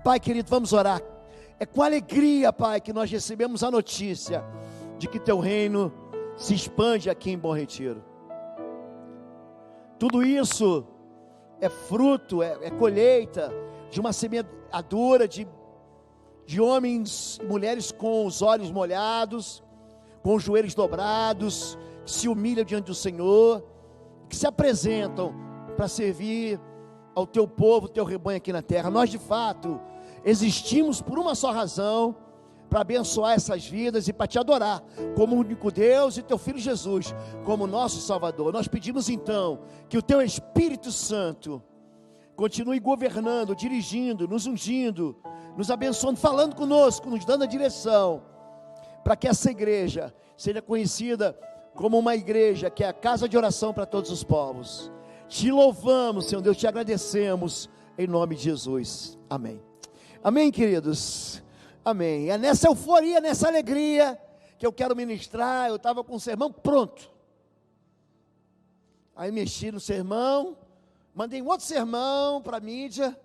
Pai querido, vamos orar. É com alegria, Pai, que nós recebemos a notícia de que Teu reino se expande aqui em Bom Retiro. Tudo isso é fruto, é colheita de uma semeadura de homens e mulheres com os olhos molhados, com os joelhos dobrados, que se humilham diante do Senhor, que se apresentam para servir ao Teu povo, Teu rebanho aqui na terra. Nós de fato existimos por uma só razão, para abençoar essas vidas e para Te adorar, como o único Deus e Teu Filho Jesus, como nosso Salvador. Nós pedimos então, que o Teu Espírito Santo continue governando, dirigindo, nos ungindo, nos abençoando, falando conosco, nos dando a direção, para que essa igreja seja conhecida como uma igreja que é a casa de oração para todos os povos. Te louvamos, Senhor Deus, Te agradecemos, em nome de Jesus, amém. Amém, queridos, amém. É nessa euforia, nessa alegria, que eu quero ministrar. Eu estava com o sermão pronto, aí mexi no sermão, mandei um outro sermão para a mídia,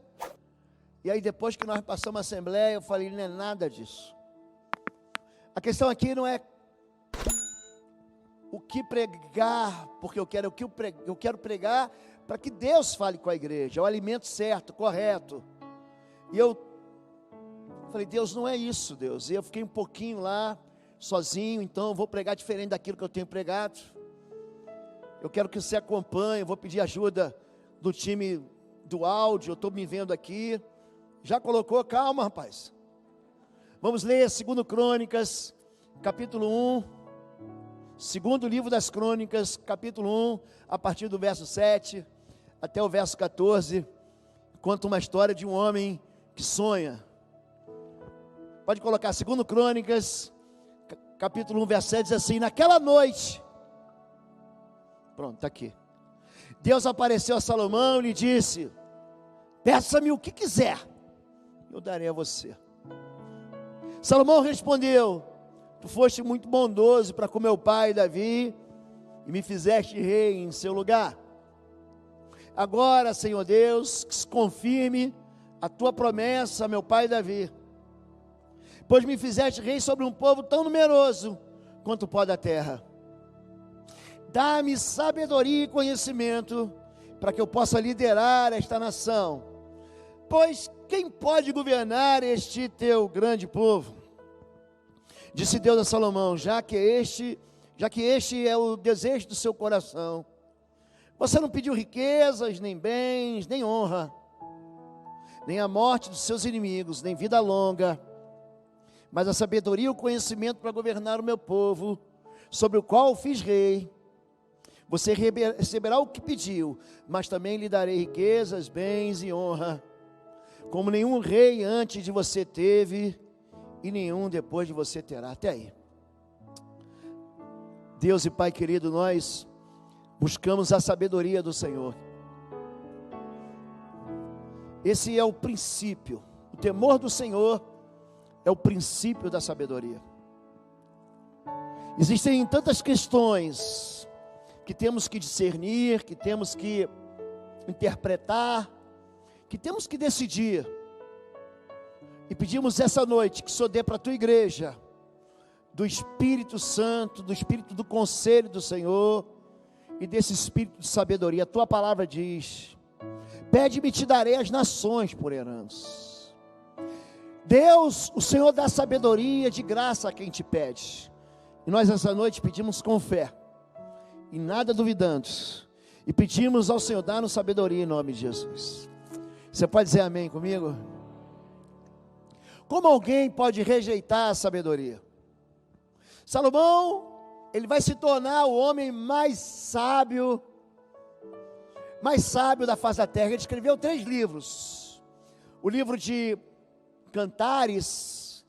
e aí depois que nós passamos a assembleia, eu falei, não é nada disso. A questão aqui não é o que pregar, porque eu quero pregar para que Deus fale com a igreja, é o alimento certo, correto. E eu falei, Deus, não é isso, Deus. E eu fiquei um pouquinho lá, sozinho, então eu vou pregar diferente daquilo que eu tenho pregado. Eu quero que você acompanhe, eu vou pedir ajuda do time do áudio, eu estou me vendo aqui. Já colocou? Calma, rapaz. Vamos ler 2 Crônicas, capítulo 1. Segundo livro das Crônicas, capítulo 1, a partir do verso 7 até o verso 14, conta uma história de um homem que sonha. Pode colocar 2 Crônicas, capítulo 1, verso 7, diz assim: naquela noite, pronto, está aqui, Deus apareceu a Salomão e lhe disse: peça-me o que quiser, eu darei a você. Salomão respondeu: tu foste muito bondoso para com meu pai Davi, e me fizeste rei em seu lugar. Agora, Senhor Deus, que se confirme a tua promessa a meu pai Davi, pois me fizeste rei sobre um povo tão numeroso quanto o pó da terra. Dá-me sabedoria e conhecimento, para que eu possa liderar esta nação, pois quem pode governar este teu grande povo? Disse Deus a Salomão: já que este é o desejo do seu coração, você não pediu riquezas, nem bens, nem honra, nem a morte dos seus inimigos, nem vida longa, mas a sabedoria e o conhecimento para governar o meu povo, sobre o qual o fiz rei. Você receberá o que pediu, mas também lhe darei riquezas, bens e honra, como nenhum rei antes de você teve, e nenhum depois de você terá. Até aí. Deus e Pai querido, nós buscamos a sabedoria do Senhor. Esse é o princípio. O temor do Senhor é o princípio da sabedoria. Existem tantas questões que temos que discernir, que temos que interpretar, que temos que decidir. E pedimos essa noite que o Senhor dê para a tua igreja, do Espírito Santo, do Espírito do conselho do Senhor, e desse Espírito de sabedoria. A tua palavra diz: pede-me e te darei as nações por herança. Deus, o Senhor dá sabedoria de graça a quem te pede, e nós essa noite pedimos com fé, e nada duvidando, e pedimos ao Senhor dar-nos sabedoria em nome de Jesus. Você pode dizer amém comigo? Como alguém pode rejeitar a sabedoria? Salomão, ele vai se tornar o homem mais sábio da face da terra. Ele escreveu 3 livros. O livro de Cantares,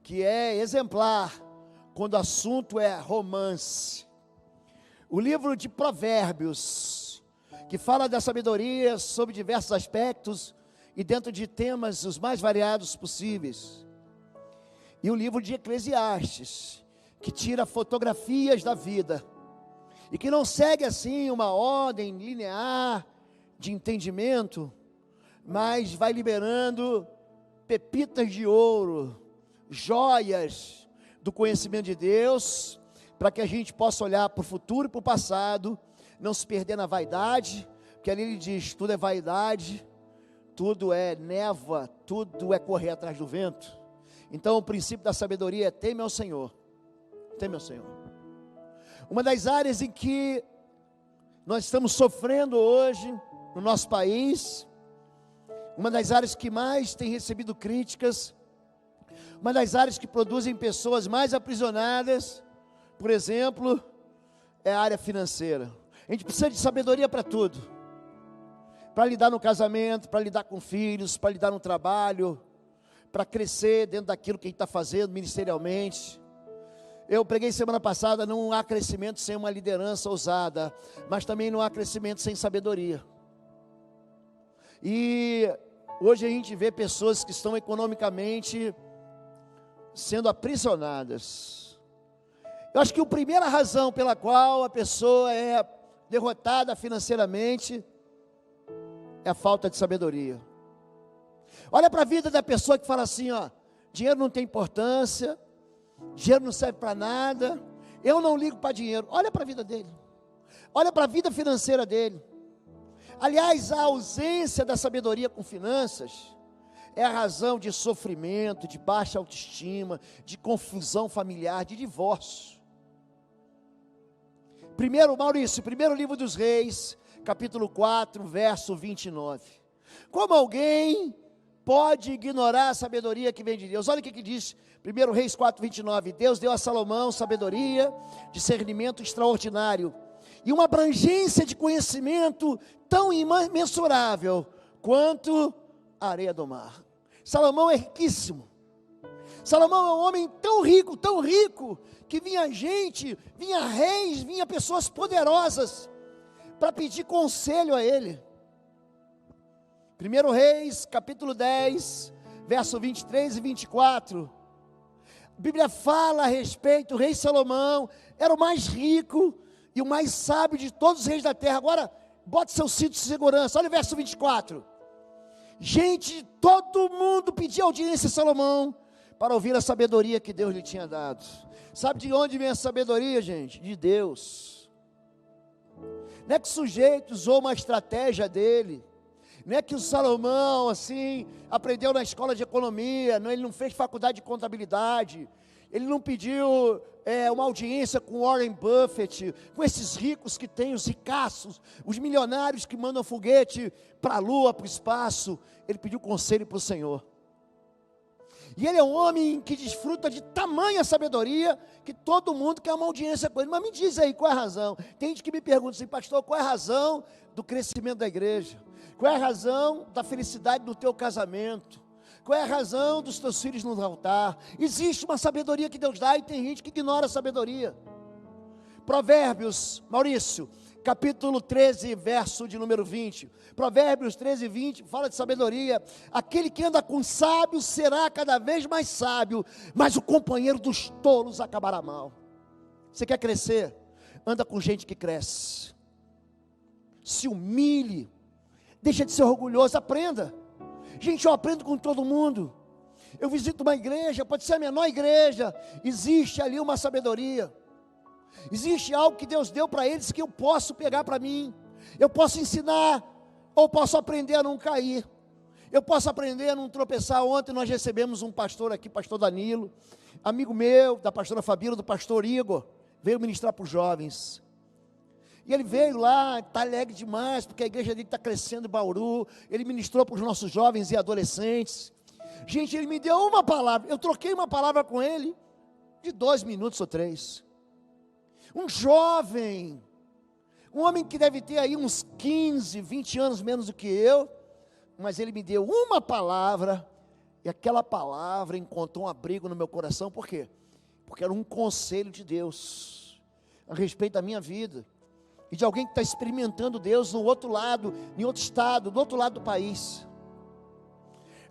que é exemplar, quando o assunto é romance. O livro de Provérbios, que fala da sabedoria sobre diversos aspectos, e dentro de temas os mais variados possíveis. E o livro de Eclesiastes, que tira fotografias da vida, e que não segue assim uma ordem linear de entendimento, mas vai liberando pepitas de ouro, joias do conhecimento de Deus, para que a gente possa olhar para o futuro e para o passado, não se perder na vaidade, porque ali ele diz, tudo é vaidade, tudo é névoa, tudo é correr atrás do vento. Então o princípio da sabedoria é teme ao Senhor, teme ao Senhor. Uma das áreas em que nós estamos sofrendo hoje, no nosso país, uma das áreas que mais tem recebido críticas, uma das áreas que produzem pessoas mais aprisionadas, por exemplo, é a área financeira. A gente precisa de sabedoria para tudo, para lidar no casamento, para lidar com filhos, para lidar no trabalho, para crescer dentro daquilo que a gente está fazendo ministerialmente. Eu preguei semana passada, não há crescimento sem uma liderança ousada, mas também não há crescimento sem sabedoria. E hoje a gente vê pessoas que estão economicamente sendo aprisionadas. Eu acho que a primeira razão pela qual a pessoa é derrotada financeiramente é a falta de sabedoria. Olha para a vida da pessoa que fala assim, ó, dinheiro não tem importância, dinheiro não serve para nada, eu não ligo para dinheiro. Olha para a vida dele, olha para a vida financeira dele. Aliás, a ausência da sabedoria com finanças é a razão de sofrimento, de baixa autoestima, de confusão familiar, de divórcio. Primeiro livro dos Reis, capítulo 4, verso 29. Como alguém pode ignorar a sabedoria que vem de Deus? Olha o que diz 1 Reis 4, 29. Deus deu a Salomão sabedoria, discernimento extraordinário e uma abrangência de conhecimento tão imensurável quanto a areia do mar. Salomão é riquíssimo. Salomão é um homem tão rico, que vinha gente, vinha reis, vinha pessoas poderosas para pedir conselho a ele. 1 Reis, capítulo 10, verso 23 e 24. A Bíblia fala a respeito, o rei Salomão era o mais rico e o mais sábio de todos os reis da terra. Agora, bote seu cinto de segurança, olha o verso 24. Gente, todo mundo pedia audiência a Salomão para ouvir a sabedoria que Deus lhe tinha dado. Sabe de onde vem a sabedoria, gente? De Deus. Não é que o sujeito usou uma estratégia dele, não é que o Salomão, assim, aprendeu na escola de economia, não, ele não fez faculdade de contabilidade, ele não pediu uma audiência com Warren Buffett, com esses ricos que tem, os ricaços, os milionários que mandam foguete para a lua, para o espaço. Ele pediu conselho para o Senhor. E ele é um homem que desfruta de tamanha sabedoria, que todo mundo quer uma audiência com ele. Mas me diz aí, qual é a razão? Tem gente que me pergunta assim, pastor, qual é a razão do crescimento da igreja? Qual é a razão da felicidade do teu casamento? Qual é a razão dos teus filhos no altar? Existe uma sabedoria que Deus dá e tem gente que ignora a sabedoria. Provérbios, Maurício, capítulo 13, verso de número 20. Provérbios 13, 20, fala de sabedoria. Aquele que anda com sábios será cada vez mais sábio, mas o companheiro dos tolos acabará mal. Você quer crescer? Anda com gente que cresce. Se humilhe. Deixa de ser orgulhoso, aprenda. Gente, eu aprendo com todo mundo. Eu visito uma igreja, pode ser a menor igreja, existe ali uma sabedoria. Existe algo que Deus deu para eles que eu posso pegar para mim. Eu posso ensinar, ou posso aprender a não cair. Eu posso aprender a não tropeçar. Ontem nós recebemos um pastor aqui, pastor Danilo, amigo meu, da pastora Fabíola, do pastor Igor, veio ministrar para os jovens. E ele veio lá, está alegre demais, porque a igreja dele está crescendo em Bauru. Ele ministrou para os nossos jovens e adolescentes. Gente, ele me deu uma palavra, eu troquei uma palavra com ele, de 2 minutos ou 3. Um jovem, um homem que deve ter aí uns 15, 20 anos menos do que eu, mas ele me deu uma palavra, e aquela palavra encontrou um abrigo no meu coração. Por quê? Porque era um conselho de Deus, a respeito da minha vida, e de alguém que está experimentando Deus no outro lado, em outro estado, do outro lado do país.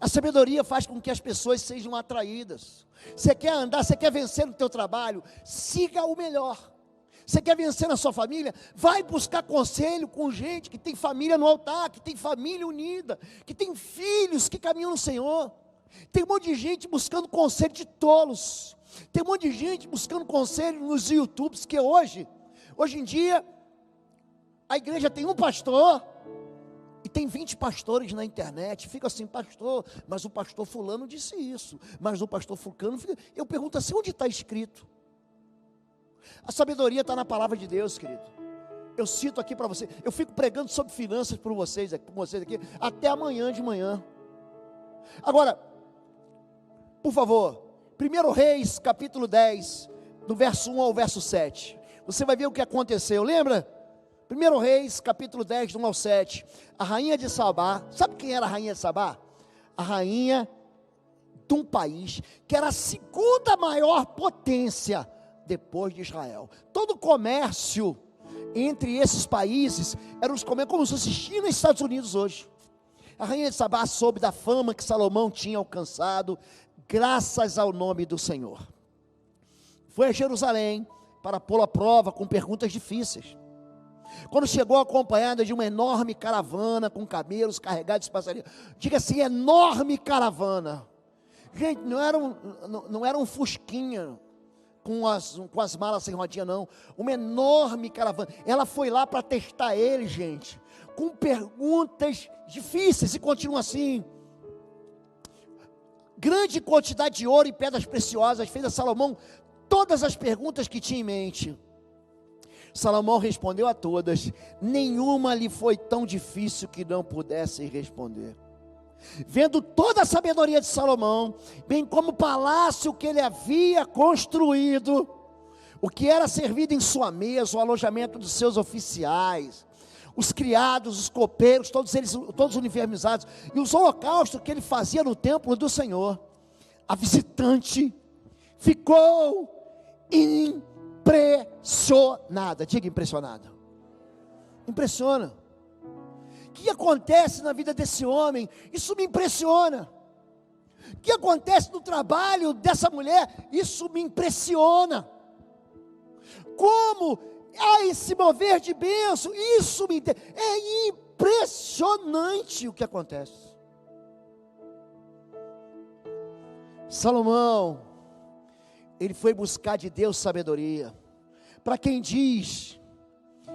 A sabedoria faz com que as pessoas sejam atraídas. Você quer andar, você quer vencer no teu trabalho, siga o melhor. Você quer vencer na sua família, vai buscar conselho com gente que tem família no altar, que tem família unida, que tem filhos que caminham no Senhor. Tem um monte de gente buscando conselho de tolos. Tem um monte de gente buscando conselho nos YouTubes, que hoje em dia, a igreja tem um pastor, e tem 20 pastores na internet. Fica assim, pastor, mas o pastor fulano disse isso, mas o pastor fulano, eu pergunto assim, onde está escrito? A sabedoria está na palavra de Deus, querido. Eu cito aqui para você, eu fico pregando sobre finanças por vocês aqui, até amanhã de manhã. Agora, por favor, 1 Reis, capítulo 10, do verso 1 ao verso 7. Você vai ver o que aconteceu, lembra? 1 Reis, capítulo 10, do 1 ao 7. A rainha de Sabá, sabe quem era a rainha de Sabá? A rainha de um país que era a segunda maior potência depois de Israel. Todo o comércio entre esses países era os comércios como se fosse China e Estados Unidos hoje. A rainha de Sabá soube da fama que Salomão tinha alcançado, graças ao nome do Senhor. Foi a Jerusalém para pô-lo à prova com perguntas difíceis. Quando chegou acompanhada de uma enorme caravana com camelos carregados de passarinhos, diga assim, enorme caravana. Gente, não era um fusquinha com as malas sem rodinha, não. Uma enorme caravana. Ela foi lá para testar ele, gente, com perguntas difíceis, e continua assim. Grande quantidade de ouro e pedras preciosas fez a Salomão todas as perguntas que tinha em mente. Salomão respondeu a todas, nenhuma lhe foi tão difícil que não pudesse responder. Vendo toda a sabedoria de Salomão, bem como o palácio que ele havia construído, o que era servido em sua mesa, o alojamento dos seus oficiais, os criados, os copeiros, todos uniformizados, e os holocaustos que ele fazia no templo do Senhor, a visitante ficou impressionada. Diga impressionada. Impressiona. O que acontece na vida desse homem? Isso me impressiona. O que acontece no trabalho dessa mulher? Isso me impressiona. Como esse mover de bênção, isso me é impressionante o que acontece. Salomão, ele foi buscar de Deus sabedoria. Para quem diz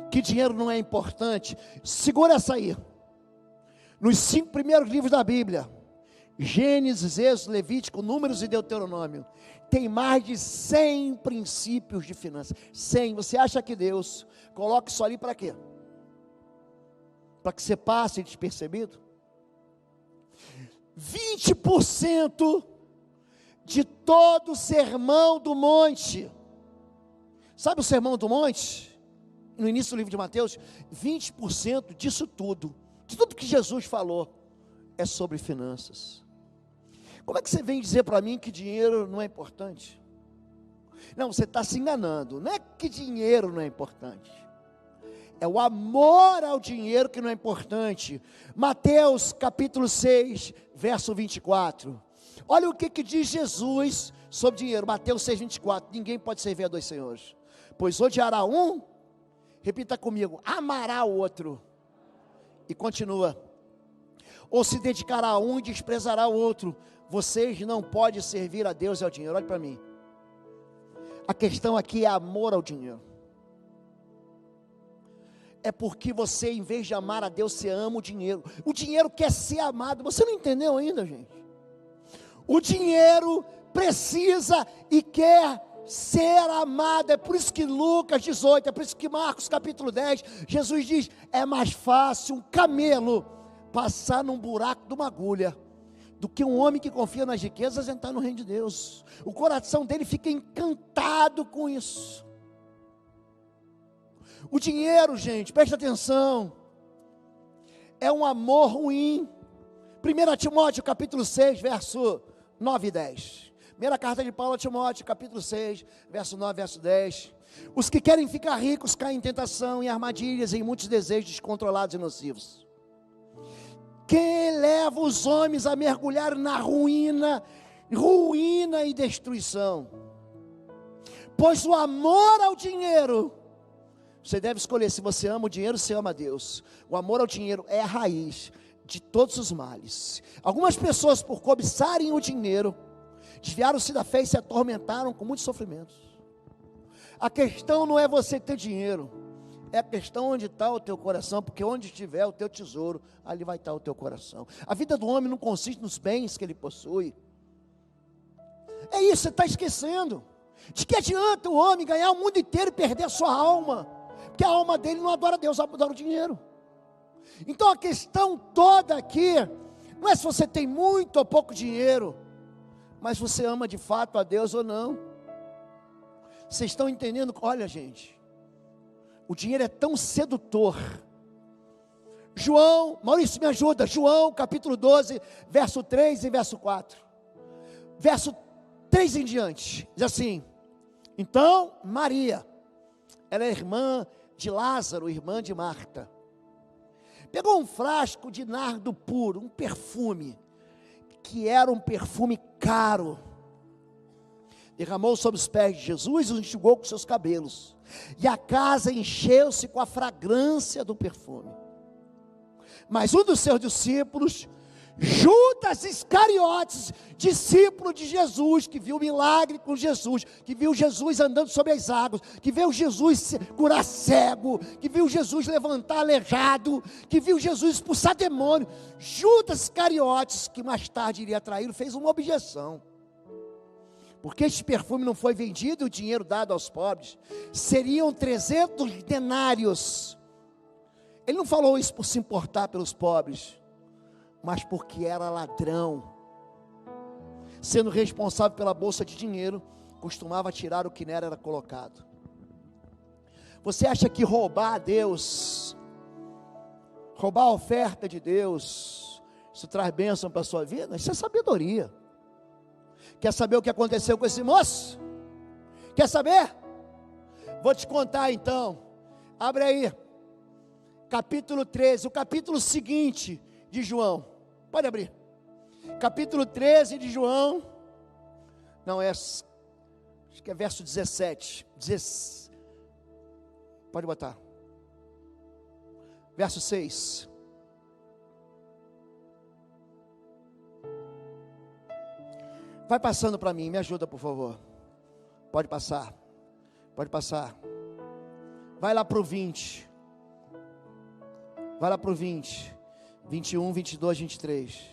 que dinheiro não é importante, segura essa aí. Nos 5 primeiros livros da Bíblia, Gênesis, Êxodo, Levítico, Números e Deuteronômio, tem mais de 100 princípios de finanças. 100. Você acha que Deus coloca isso ali para quê? Para que você passe despercebido? 20% de todo o sermão do monte. Sabe o sermão do monte? No início do livro de Mateus, 20% disso tudo, de tudo que Jesus falou, é sobre finanças. Como é que você vem dizer para mim que dinheiro não é importante? Não, você está se enganando. Não é que dinheiro não é importante, é o amor ao dinheiro que não é importante. Mateus capítulo 6, verso 24. Olha o que diz Jesus sobre dinheiro. Mateus 6, 24. Ninguém pode servir a dois senhores, pois odiará um, repita comigo, amará o outro. E continua, ou se dedicará a um e desprezará o outro. Vocês não podem servir a Deus e ao dinheiro. Olha para mim, a questão aqui é amor ao dinheiro. É porque você, em vez de amar a Deus, você ama o dinheiro. O dinheiro quer ser amado. Você não entendeu ainda, gente? O dinheiro precisa e quer ser amado. É por isso que Lucas 18, é por isso que Marcos capítulo 10, Jesus diz, é mais fácil um camelo passar num buraco de uma agulha, do que um homem que confia nas riquezas entrar no reino de Deus. O coração dele fica encantado com isso. O dinheiro, gente, presta atenção, é um amor ruim. 1 Timóteo capítulo 6, verso 9 e 10. Primeira carta de Paulo a Timóteo, capítulo 6, verso 9, verso 10. Os que querem ficar ricos caem em tentação, em armadilhas, em muitos desejos descontrolados e nocivos. Quem leva os homens a mergulhar na ruína e destruição. Pois o amor ao dinheiro, você deve escolher, se você ama o dinheiro, você ama a Deus. O amor ao dinheiro é a raiz de todos os males. Algumas pessoas, por cobiçarem o dinheiro, desviaram-se da fé e se atormentaram com muitos sofrimentos. A questão não é você ter dinheiro, é a questão onde está o teu coração, porque onde estiver o teu tesouro, ali vai estar o teu coração. A vida do homem não consiste nos bens que ele possui. É isso, você está esquecendo. De que adianta o homem ganhar o mundo inteiro e perder a sua alma? Porque a alma dele não adora Deus, adora o dinheiro. Então a questão toda aqui, não é se você tem muito ou pouco dinheiro, mas você ama de fato a Deus ou não. Vocês estão entendendo? Olha, gente, o dinheiro é tão sedutor. João, Maurício me ajuda, João capítulo 12, verso 3 e verso 4. Verso 3 em diante, diz assim: então Maria, ela é irmã de Lázaro, irmã de Marta, pegou um frasco de nardo puro, um perfume, que era um perfume caro, derramou sobre os pés de Jesus e o enxugou com seus cabelos, e a casa encheu-se com a fragrância do perfume. Mas um dos seus discípulos, Judas Iscariotes, discípulo de Jesus, que viu o milagre com Jesus, que viu Jesus andando sobre as águas, que viu Jesus curar cego, que viu Jesus levantar aleijado, que viu Jesus expulsar demônio, Judas Iscariotes, que mais tarde iria traí-lo, fez uma objeção. Porque este perfume não foi vendido e o dinheiro dado aos pobres, seriam 300 denários. Ele não falou isso por se importar pelos pobres, mas porque era ladrão. Sendo responsável pela bolsa de dinheiro, costumava tirar o que nela era colocado. Você acha que roubar a Deus, roubar a oferta de Deus, isso traz bênção para a sua vida? Isso é sabedoria. Quer saber o que aconteceu com esse moço? Quer saber? Vou te contar então. Abre aí, capítulo 13, o capítulo seguinte de João. Pode abrir. Capítulo 13 de João. Não, acho que é verso 17. Pode botar. Verso 6. Vai passando para mim, me ajuda por favor. Pode passar. Pode passar. Vai lá para o 20. Vai lá para o 20. 21, 22, 23.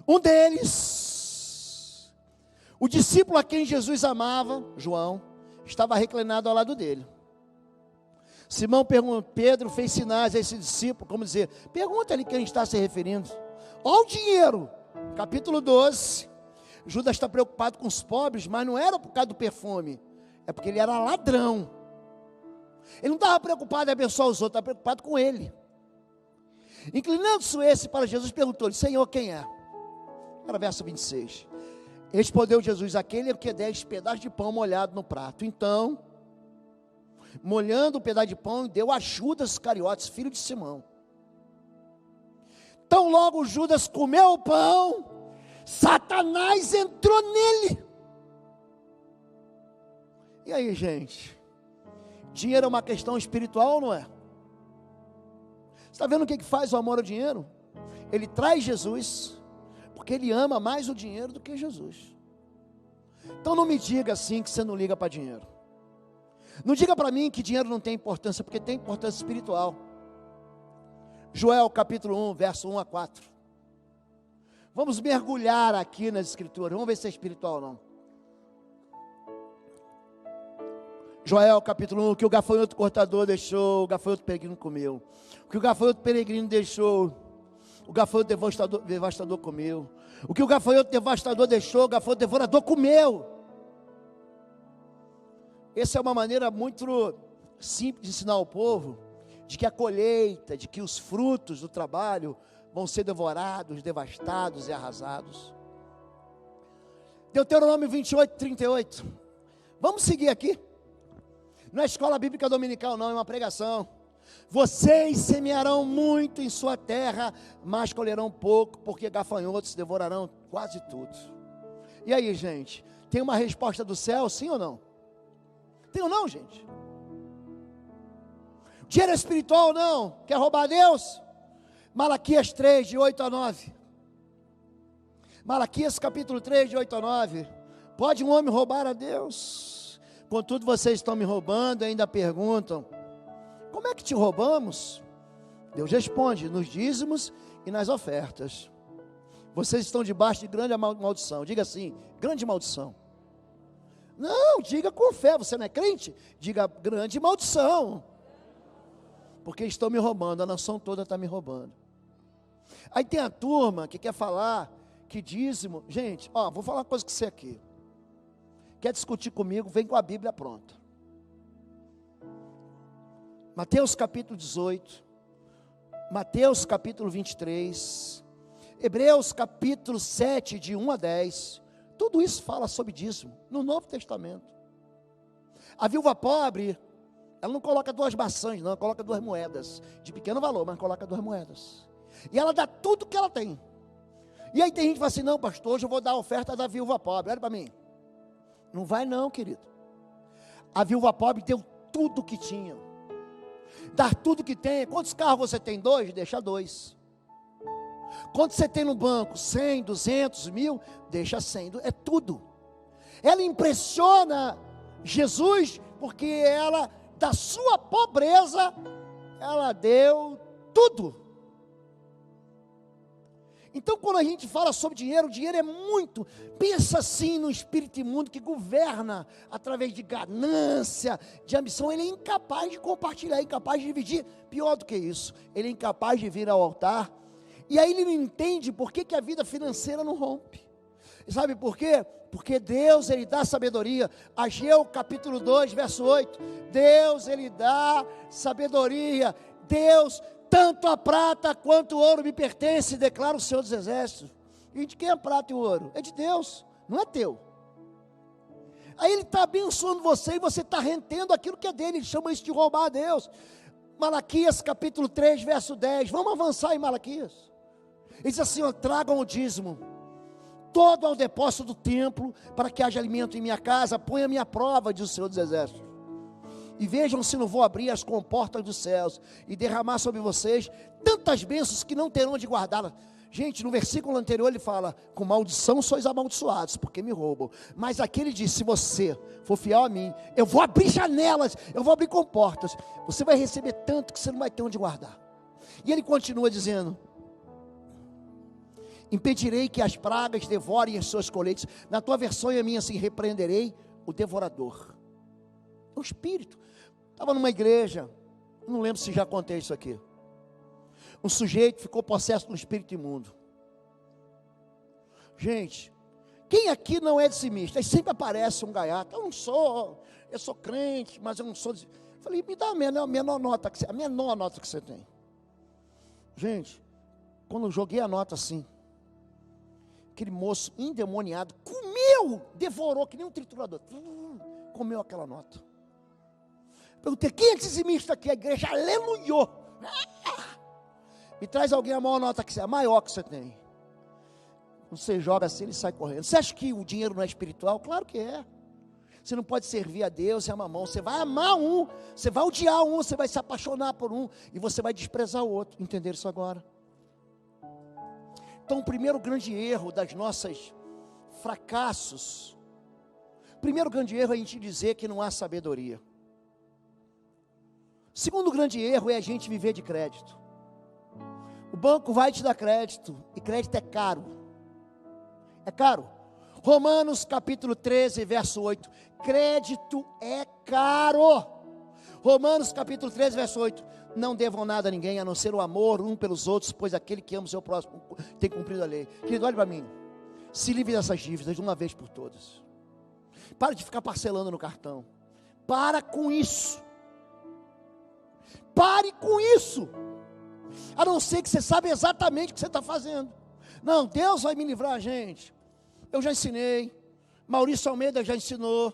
Um deles, o discípulo a quem Jesus amava, João, estava reclinado ao lado dele. Simão Pedro fez sinais a esse discípulo, como dizer, pergunta-lhe quem está se referindo. Olha o dinheiro, capítulo 12, Judas está preocupado com os pobres, mas não era por causa do perfume, é porque ele era ladrão. Ele não estava preocupado em abençoar os outros, estava preocupado com ele. Inclinando-se esse para Jesus, perguntou-lhe, Senhor, quem é? Era verso 26. Respondeu Jesus, aquele que 10 pedaços de pão molhado no prato. Então, molhando o pedaço de pão, deu a Judas Iscariotes, filho de Simão. Tão logo Judas comeu o pão, Satanás entrou nele. E aí, gente? Dinheiro é uma questão espiritual ou não é? Você está vendo o que faz o amor ao dinheiro? Ele traz Jesus, porque ele ama mais o dinheiro do que Jesus. Então não me diga assim que você não liga para dinheiro. Não diga para mim que dinheiro não tem importância, porque tem importância espiritual. Joel capítulo 1, verso 1 a 4. Vamos mergulhar aqui nas escrituras, vamos ver se é espiritual ou não. Joel capítulo 1, o que o gafanhoto cortador deixou, o gafanhoto peregrino comeu. O que o gafanhoto peregrino deixou, o gafanhoto devastador comeu. O que o gafanhoto devastador deixou, o gafanhoto devorador comeu. Essa é uma maneira muito simples de ensinar ao povo, de que a colheita, de que os frutos do trabalho vão ser devorados, devastados e arrasados. Deuteronômio 28, 38. Vamos seguir aqui. Não é escola bíblica dominical não, é uma pregação. Vocês semearão muito em sua terra, mas colherão pouco, porque gafanhotos devorarão quase tudo. E aí, gente, tem uma resposta do céu, sim ou não? Tem ou não, gente? Dinheiro é espiritual ou não? Quer roubar a Deus? Malaquias 3, de 8 a 9. Malaquias capítulo 3, de 8 a 9. Pode um homem roubar a Deus? Contudo, vocês estão me roubando e ainda perguntam: como é que te roubamos? Deus responde: nos dízimos e nas ofertas. Vocês estão debaixo de grande maldição. Diga assim: grande maldição. Não, diga com fé. Você não é crente? Diga: grande maldição. Porque estão me roubando, a nação toda está me roubando. Aí tem a turma que quer falar que dízimo. Gente, vou falar uma coisa com você aqui. Quer discutir comigo? Vem com a Bíblia pronta. Mateus capítulo 18, Mateus capítulo 23, Hebreus capítulo 7, de 1 a 10, tudo isso fala sobre dízimo, no Novo Testamento. A viúva pobre, ela não coloca 2 maçãs, não, ela coloca 2 moedas, de pequeno valor, mas coloca 2 moedas, e ela dá tudo que ela tem. E aí tem gente que fala assim: não, pastor, hoje eu vou dar a oferta da viúva pobre. Olha para mim, não vai não, querido. A viúva pobre deu tudo que tinha, dar tudo que tem. Quantos carros você tem? 2? Deixa 2. Quanto você tem no banco? 100, 200, 1000? Deixa 100, é tudo. Ela impressiona Jesus, porque ela, da sua pobreza, ela deu tudo. Então, quando a gente fala sobre dinheiro, o dinheiro é muito, pensa assim no espírito imundo que governa através de ganância, de ambição. Ele é incapaz de compartilhar, incapaz de dividir. Pior do que isso, ele é incapaz de vir ao altar. E aí ele não entende por que a vida financeira não rompe. E sabe por quê? Porque Deus, Ele dá sabedoria. Ageu capítulo 2, verso 8. Deus, Ele dá sabedoria. Deus, tanto a prata quanto o ouro me pertence, declara o Senhor dos Exércitos. E de quem é a prata e o ouro? É de Deus, não é teu. Aí Ele está abençoando você e você está retendo aquilo que é dele. Ele chama isso de roubar a Deus. Malaquias capítulo 3, verso 10. Vamos avançar em Malaquias. Ele diz assim: tragam o dízimo todo ao depósito do templo, para que haja alimento em minha casa. Ponha a minha prova, diz o Senhor dos Exércitos, e vejam se não vou abrir as comportas dos céus e derramar sobre vocês tantas bênçãos que não terão de guardá-las. Gente, no versículo anterior ele fala: com maldição sois amaldiçoados, porque me roubam. Mas aqui ele diz: se você for fiel a mim, eu vou abrir janelas, eu vou abrir comportas, você vai receber tanto que você não vai ter onde guardar. E ele continua dizendo: impedirei que as pragas devorem as suas colheitas. Na tua versão e a minha assim: repreenderei o devorador. O espírito. Estava numa igreja, não lembro se já contei isso aqui. Um sujeito ficou possesso de um espírito imundo. Gente, quem aqui não é dissimista? Aí sempre aparece um gaiato: eu sou crente, mas eu não sou. Falei: me dá a menor nota que você tem. Gente, quando eu joguei a nota assim, aquele moço endemoniado comeu, devorou que nem um triturador, comeu aquela nota. Perguntei: quem é dizimista aqui? A igreja aleluiou. Me traz alguém a maior nota que você, a maior que você tem. Você joga assim, ele sai correndo. Você acha que o dinheiro não é espiritual? Claro que é. Você não pode servir a Deus e a mamão. Você vai amar um, você vai odiar um, você vai se apaixonar por um, e você vai desprezar o outro. Entenderam isso agora? Então, o primeiro grande erro das nossas fracassos, o primeiro grande erro é a gente dizer que não há sabedoria. O segundo grande erro é a gente viver de crédito. O banco vai te dar crédito, e crédito é caro. É caro. Romanos capítulo 13, verso 8. Crédito é caro. Romanos capítulo 13, verso 8. Não devam nada a ninguém, a não ser o amor um pelos outros, pois aquele que ama o seu próximo tem cumprido a lei. Querido, olhe para mim. Se livre dessas dívidas de uma vez por todas. Para de ficar parcelando no cartão. Para com isso. Pare com isso. A não ser que você sabe exatamente o que você está fazendo. Não, Deus vai me livrar, gente. Eu já ensinei. Maurício Almeida já ensinou.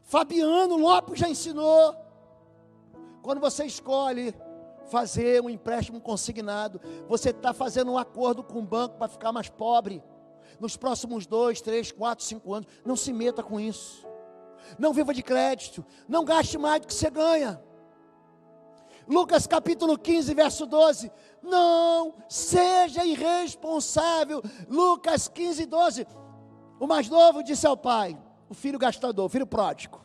Fabiano Lopes já ensinou. Quando você escolhe fazer um empréstimo consignado, você está fazendo um acordo com o banco para ficar mais pobre. Nos próximos 2, 3, 4, 5 anos. Não se meta com isso. Não viva de crédito. Não gaste mais do que você ganha. Lucas capítulo 15, verso 12. Não seja irresponsável. Lucas 15, 12. O mais novo disse ao pai, o filho gastador, o filho pródigo: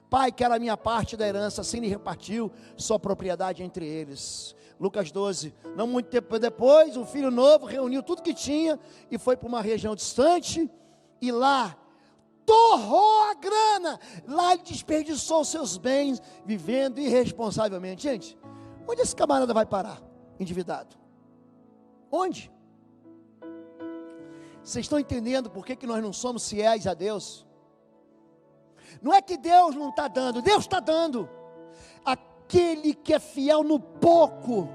Pai, quero a minha parte da herança. Assim lhe repartiu sua propriedade entre eles. Lucas 12. Não muito tempo depois, o filho novo reuniu tudo que tinha e foi para uma região distante, e lá torrou a grana. Lá ele desperdiçou seus bens, vivendo irresponsavelmente. Gente, onde esse camarada vai parar? Endividado. Onde? Vocês estão entendendo por que nós não somos fiéis a Deus? Não é que Deus não está dando, Deus está dando. Aquele que é fiel no pouco,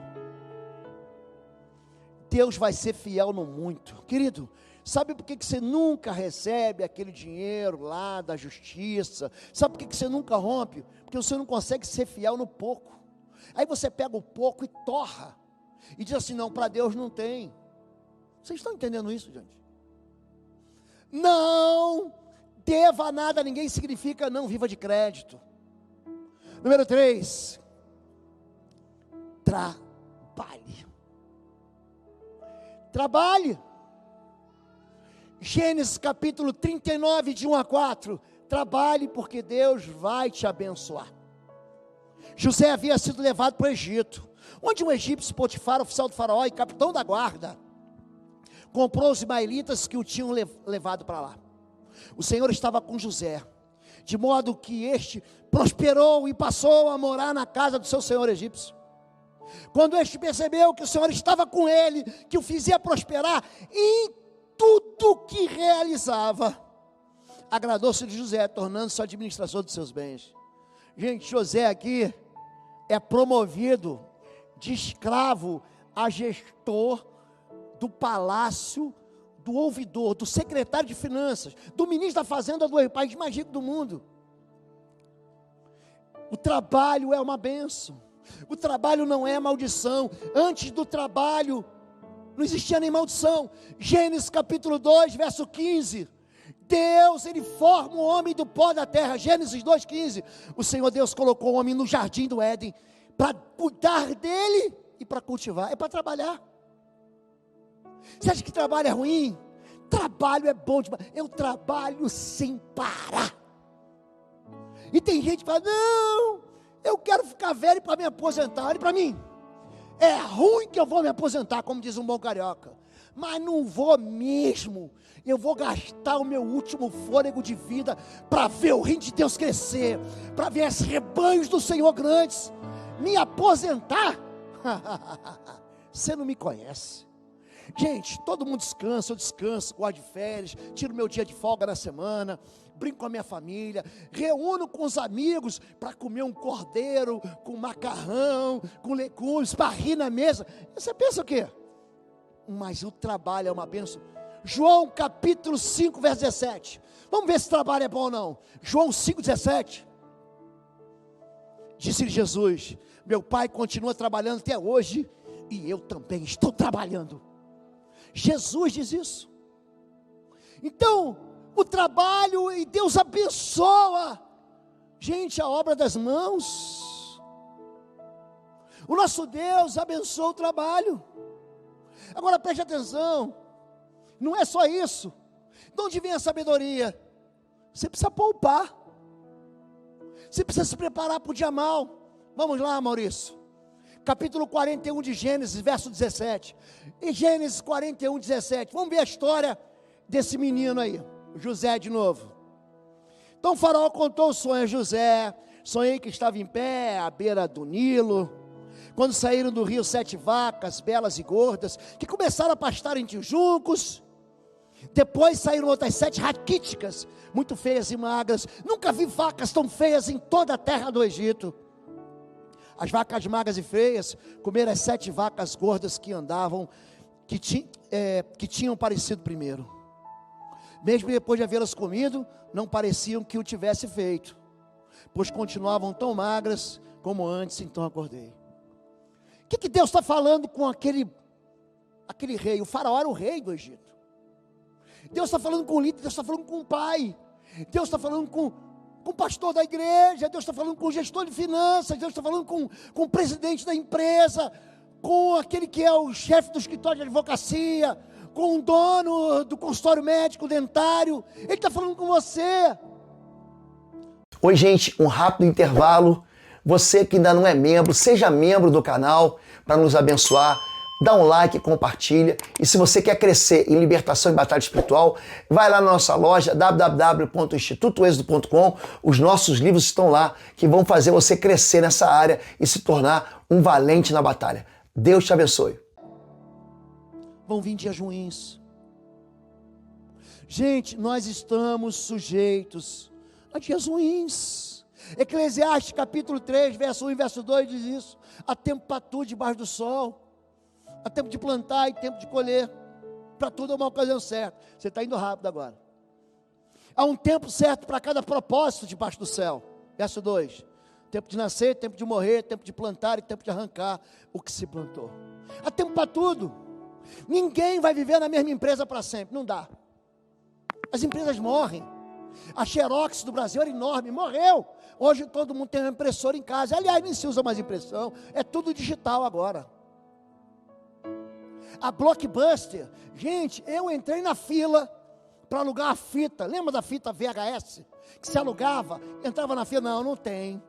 Deus vai ser fiel no muito. Querido, sabe por que você nunca recebe aquele dinheiro lá da justiça? Sabe por que você nunca rompe? Porque você não consegue ser fiel no pouco. Aí você pega o pouco e torra, e diz assim: não, para Deus não tem. Vocês estão entendendo isso, gente? Não deva nada a ninguém significa não viva de crédito. Número 3, trabalhe. Trabalhe. Gênesis capítulo 39, de 1 a 4. Trabalhe, porque Deus vai te abençoar. José havia sido levado para o Egito, onde um egípcio, Potifar, oficial do faraó e capitão da guarda, comprou os ismaelitas que o tinham levado para lá. O Senhor estava com José, de modo que este prosperou e passou a morar na casa do seu senhor egípcio. Quando este percebeu que o Senhor estava com ele, que o fazia prosperar em tudo que realizava, agradou-se de José, tornando-se administrador dos seus bens. Gente, José aqui é promovido de escravo a gestor do palácio, do ouvidor, do secretário de finanças, do ministro da fazenda do país mais rico do mundo. O trabalho é uma bênção. O trabalho não é maldição. Antes do trabalho não existia nem maldição. Gênesis capítulo 2, verso 15. Deus, ele forma o homem do pó da terra. Gênesis 2,15. O Senhor Deus colocou o homem no jardim do Éden para cuidar dele e para cultivar. É para trabalhar. Você acha que trabalho é ruim? Trabalho é bom demais. Eu trabalho sem parar. E tem gente que fala: não, eu quero ficar velho para me aposentar. Olha para mim, é ruim que eu vou me aposentar, como diz um bom carioca, mas não vou mesmo. Eu vou gastar o meu último fôlego de vida para ver o reino de Deus crescer, para ver esses rebanhos do Senhor grandes. Me aposentar? Você não me conhece. Gente, todo mundo descansa, eu descanso, gosto de férias, tiro meu dia de folga na semana, brinco com a minha família, reúno com os amigos para comer um cordeiro, com macarrão, com legumes, para rir na mesa. Você pensa o quê? Mas o trabalho é uma bênção. João capítulo 5, verso 17. Vamos ver se o trabalho é bom ou não. João 5, 17. Disse Jesus: meu pai continua trabalhando até hoje, e eu também estou trabalhando. Jesus diz isso. Então, o trabalho, e Deus abençoa, gente, a obra das mãos. O nosso Deus abençoa o trabalho. Agora preste atenção, não é só isso. De onde vem a sabedoria? Você precisa poupar, você precisa se preparar para o dia mau. Vamos lá, Maurício. Capítulo 41 de Gênesis, verso 17. Em Gênesis 41, 17. Vamos ver a história desse menino aí, José de novo. Então o faraó contou o sonho a José. Sonhei que estava em pé à beira do Nilo, quando saíram do rio 7 vacas, belas e gordas, que começaram a pastar entre os juncos. Depois saíram outras 7 raquíticas, muito feias e magras. Nunca vi vacas tão feias em toda a terra do Egito. As vacas magras e feias comeram as 7 vacas gordas que andavam, que tinham parecido primeiro. Mesmo depois de havê-las comido, não pareciam que o tivesse feito, pois continuavam tão magras como antes. Então acordei. O que Deus está falando com aquele rei? O faraó era o rei do Egito. Deus está falando com o líder, Deus está falando com o pai, Deus está falando com com o pastor da igreja, Deus está falando com o gestor de finanças, Deus está falando com o presidente da empresa, com aquele que é o chefe do escritório de advocacia, com o dono do consultório médico dentário. Ele está falando com você. Oi, gente, um rápido intervalo. Você que ainda não é membro, seja membro do canal para nos abençoar. Dá um like, compartilha. E se você quer crescer em libertação e batalha espiritual, vai lá na nossa loja www.institutoexodo.com. Os nossos livros estão lá que vão fazer você crescer nessa área e se tornar um valente na batalha. Deus te abençoe. Vão vir dias ruins. Gente, nós estamos sujeitos a dias ruins. Eclesiastes capítulo 3, verso 1 e verso 2 diz isso. Há tempo para tudo debaixo do sol. Há tempo de plantar e tempo de colher. Para tudo é uma ocasião certa. Você está indo rápido agora. Há um tempo certo para cada propósito debaixo do céu. Verso 2. Tempo de nascer, tempo de morrer, tempo de plantar e tempo de arrancar o que se plantou. Há tempo para tudo. Ninguém vai viver na mesma empresa para sempre. Não dá. As empresas morrem. A Xerox do Brasil era enorme, morreu. Hoje todo mundo tem uma impressora em casa. Aliás, nem se usa mais impressão. É tudo digital agora. A Blockbuster, gente, eu entrei na fila para alugar a fita. Lembra da fita VHS? Que se alugava, entrava na fila. Não tem.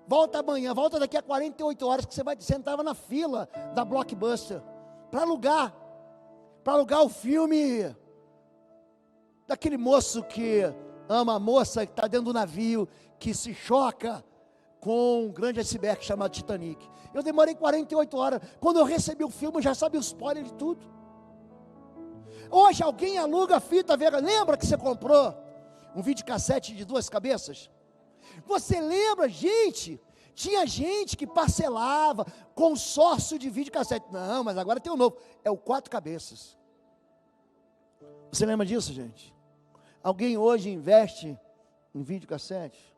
Volta amanhã, volta daqui a 48 horas que você entrava na fila da Blockbuster para alugar o filme daquele moço que ama a moça que está dentro do navio, que se choca com um grande iceberg chamado Titanic. Eu demorei 48 horas. Quando eu recebi o filme, eu já sabia o spoiler de tudo. Hoje alguém aluga a fita VHS. Lembra que você comprou um videocassete de 2 cabeças? Você lembra, gente? Tinha gente que parcelava consórcio de videocassete. Não, mas agora tem um novo. É o 4 cabeças. Você lembra disso, gente? Alguém hoje investe em videocassete?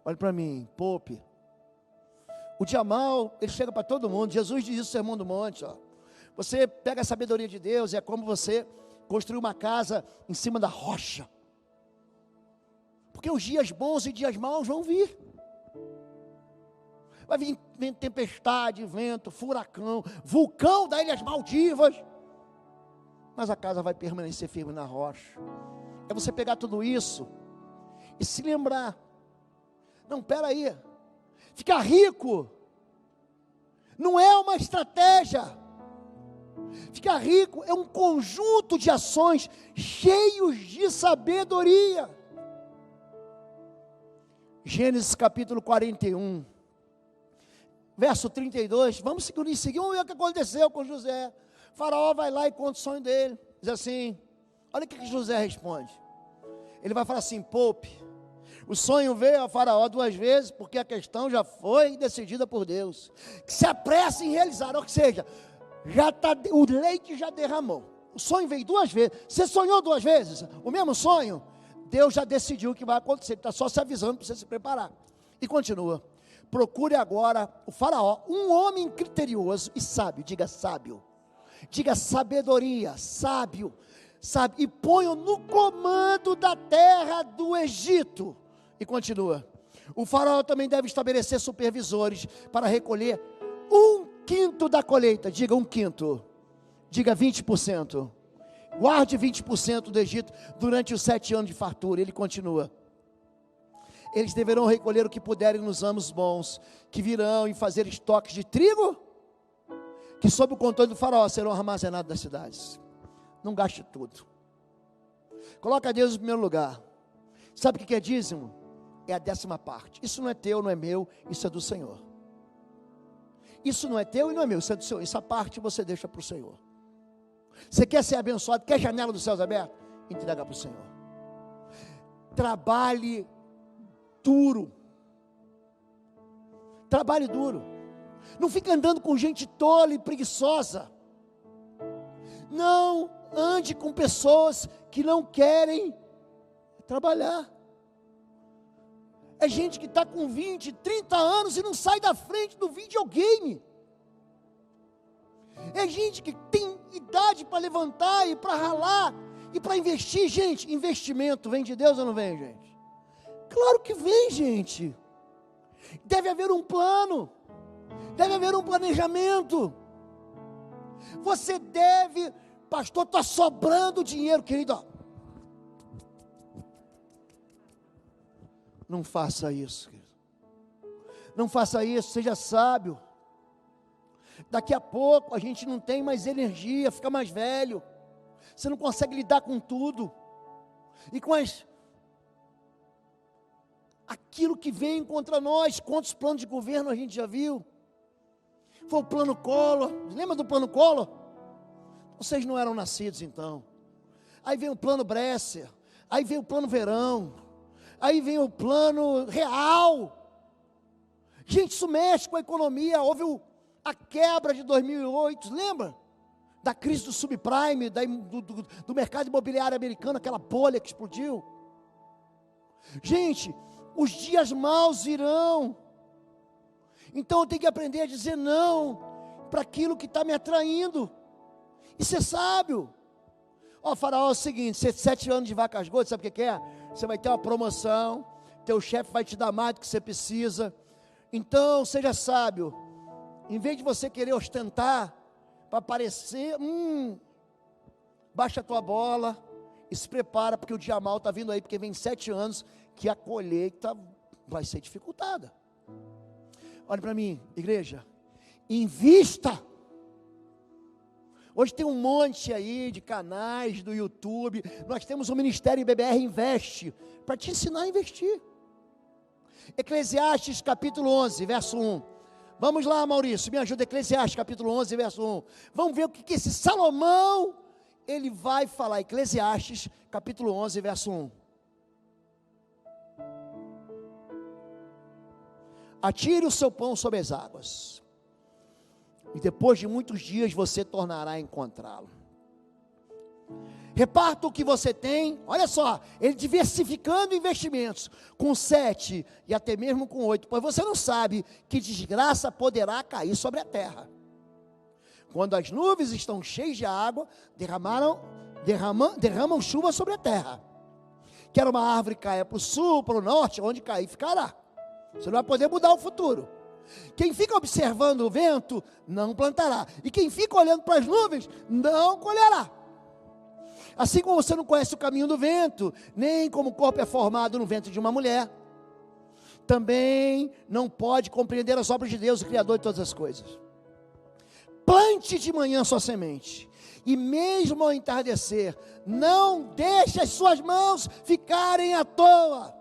Olha para mim, poupe. O dia mal, ele chega para todo mundo. Jesus diz isso no Sermão do Monte. Ó. Você pega a sabedoria de Deus, é como você construir uma casa em cima da rocha. Porque os dias bons e dias maus vão vir. Vai vir tempestade, vento, furacão, vulcão das Ilhas Maldivas. Mas a casa vai permanecer firme na rocha. É você pegar tudo isso e se lembrar. Não, peraí. Ficar rico não é uma estratégia. Ficar rico é um conjunto de ações cheios de sabedoria. Gênesis capítulo 41, verso 32. Vamos seguir, vamos ver o que aconteceu com José. O faraó vai lá e conta o sonho dele. Diz assim, olha o que José responde. Ele vai falar assim, poupe. O sonho veio a faraó 2 vezes, porque a questão já foi decidida por Deus. Que se apresse em realizar, ou seja, o leite já derramou. O sonho veio 2 vezes. Você sonhou 2 vezes? O mesmo sonho? Deus já decidiu o que vai acontecer. Ele está só se avisando para você se preparar. E continua. Procure agora o faraó, um homem criterioso e sábio. Diga sábio. Diga sabedoria, sábio. Sabe, e ponham no comando da terra do Egito. E continua. O faraó também deve estabelecer supervisores para recolher 1/5 da colheita. Diga 1/5. Diga 20%. Guarde 20% do Egito durante os 7 anos de fartura. Ele continua. Eles deverão recolher o que puderem nos anos bons, que virão e fazer estoques de trigo, que sob o controle do faraó serão armazenados nas cidades. Não gaste tudo. Coloca Deus em primeiro lugar. Sabe o que é dízimo? É a 10ª parte. Isso não é teu, não é meu, isso é do Senhor. Isso não é teu e não é meu, isso é do Senhor. Essa parte você deixa para o Senhor. Você quer ser abençoado, quer janela dos céus aberta? Entrega para o Senhor. Trabalhe duro. Trabalhe duro. Não fique andando com gente tola e preguiçosa. Não ande com pessoas que não querem trabalhar. É gente que está com 20, 30 anos e não sai da frente do videogame. É gente que tem idade para levantar e para ralar e para investir. Gente, investimento vem de Deus ou não vem, gente? Claro que vem, gente. Deve haver um plano, deve haver um planejamento. Você deve, pastor, está sobrando dinheiro, querido. Não faça isso, querido. Não faça isso, seja sábio. Daqui a pouco a gente não tem mais energia, fica mais velho. Você não consegue lidar com tudo. E com aquilo que vem contra nós. Quantos planos de governo a gente já viu? Foi o plano Collor. Lembra do plano Collor? Vocês não eram nascidos então. Aí vem o plano Bresser. Aí vem o plano Verão. Aí vem o plano Real. Gente, isso mexe com a economia. Houve a quebra de 2008, lembra? Da crise do subprime, do mercado imobiliário americano, aquela bolha que explodiu. Gente, os dias maus virão. Então eu tenho que aprender a dizer não para aquilo que está me atraindo. E ser sábio. Ó, Faraó, é o seguinte: 7 anos de vacas gordas, sabe o que é? Você vai ter uma promoção, teu chefe vai te dar mais do que você precisa. Então, seja sábio. Em vez de você querer ostentar, para aparecer, baixa a tua bola e se prepara, porque o dia mal está vindo aí, porque vem 7 anos que a colheita vai ser dificultada. Olha para mim, igreja, invista. Hoje tem um monte aí de canais do YouTube, nós temos o Ministério BBR Investe, para te ensinar a investir. Eclesiastes capítulo 11, verso 1. Vamos lá, Maurício, me ajuda. Eclesiastes capítulo 11, verso 1. Vamos ver o que esse Salomão, ele vai falar. Eclesiastes capítulo 11, verso 1. Atire o seu pão sobre as águas, e depois de muitos dias você tornará a encontrá-lo. Reparta o que você tem. Olha só, ele diversificando investimentos, com 7 e até mesmo com 8, pois você não sabe que desgraça poderá cair sobre a terra. Quando as nuvens estão cheias de água, derramam chuva sobre a terra. Quer uma árvore caia para o sul, para o norte, onde cair ficará. Você não vai poder mudar o futuro. Quem fica observando o vento, não plantará. E quem fica olhando para as nuvens, não colherá. Assim como você não conhece o caminho do vento, nem como o corpo é formado no ventre de uma mulher, também não pode compreender as obras de Deus, o Criador de todas as coisas. Plante de manhã sua semente, e mesmo ao entardecer, não deixe as suas mãos ficarem à toa,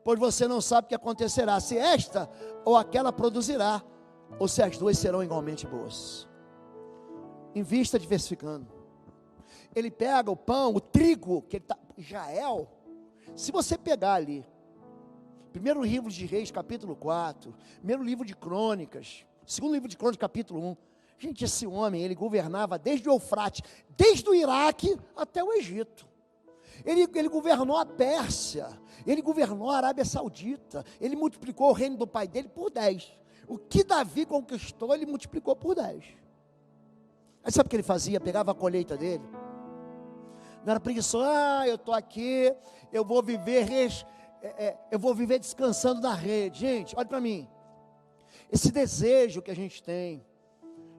pois você não sabe o que acontecerá, se esta ou aquela produzirá, ou se as duas serão igualmente boas. Invista diversificando. Ele pega o pão, o trigo, que ele está, Israel, se você pegar ali, primeiro livro de Reis, capítulo 4, primeiro livro de Crônicas, segundo livro de Crônicas, capítulo 1, gente, esse homem, ele governava desde o Eufrates, desde o Iraque até o Egito, ele governou a Pérsia, ele governou a Arábia Saudita, ele multiplicou o reino do pai dele por 10, o que Davi conquistou, ele multiplicou por 10, aí sabe o que ele fazia? Pegava a colheita dele, não era preguiçoso, eu estou aqui, eu vou viver descansando na rede. Gente, olha para mim, esse desejo que a gente tem,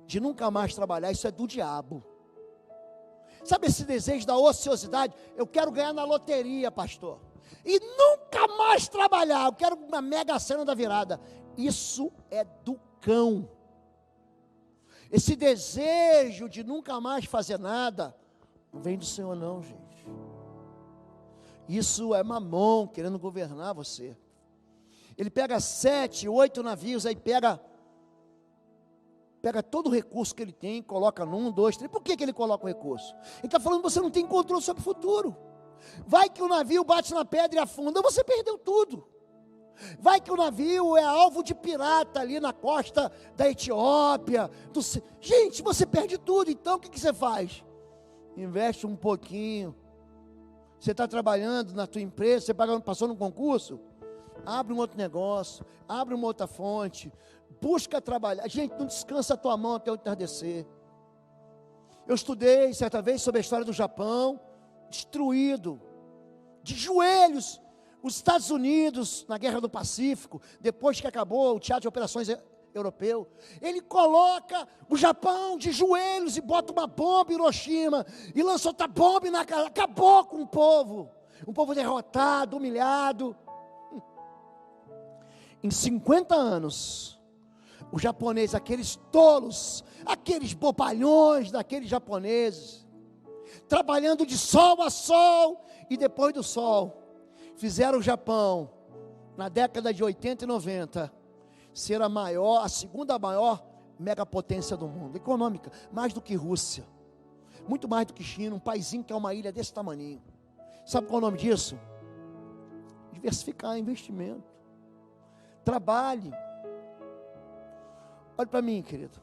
de nunca mais trabalhar, isso é do diabo. Sabe esse desejo da ociosidade? Eu quero ganhar na loteria, pastor, e nunca mais trabalhar, eu quero uma mega cena da virada. Isso é do cão. Esse desejo de nunca mais fazer nada, não vem do Senhor não, gente. Isso é Mamon querendo governar você. Ele pega 7, 8 navios, aí pega todo o recurso que ele tem, coloca num, 2, 3. Por que ele coloca o recurso? Ele está falando que você não tem controle sobre o futuro. Vai que o navio bate na pedra e afunda, você perdeu tudo. Vai que o navio é alvo de pirata ali na costa da Etiópia. Gente, você perde tudo. Então o que você faz? Investe um pouquinho. Você está trabalhando na tua empresa, você passou num concurso, abre um outro negócio, abre uma outra fonte, busca trabalhar. Gente, não descansa a tua mão até o entardecer. Eu estudei certa vez sobre a história do Japão, destruído, de joelhos, Os Estados Unidos, na Guerra do Pacífico, depois que acabou o teatro de operações europeu, ele coloca o Japão de joelhos e bota uma bomba em Hiroshima, e lança outra bomba na cara, acabou com o povo. Um povo derrotado, humilhado. Em 50 anos, os japoneses, aqueles tolos, aqueles bobalhões daqueles japoneses, trabalhando de sol a sol, e depois do sol, fizeram o Japão, na década de 80 e 90, ser a segunda maior megapotência do mundo, econômica, mais do que Rússia, muito mais do que China, um paizinho que é uma ilha desse tamaninho. Sabe qual é o nome disso? Diversificar investimento. Trabalhe. Olha para mim, querido.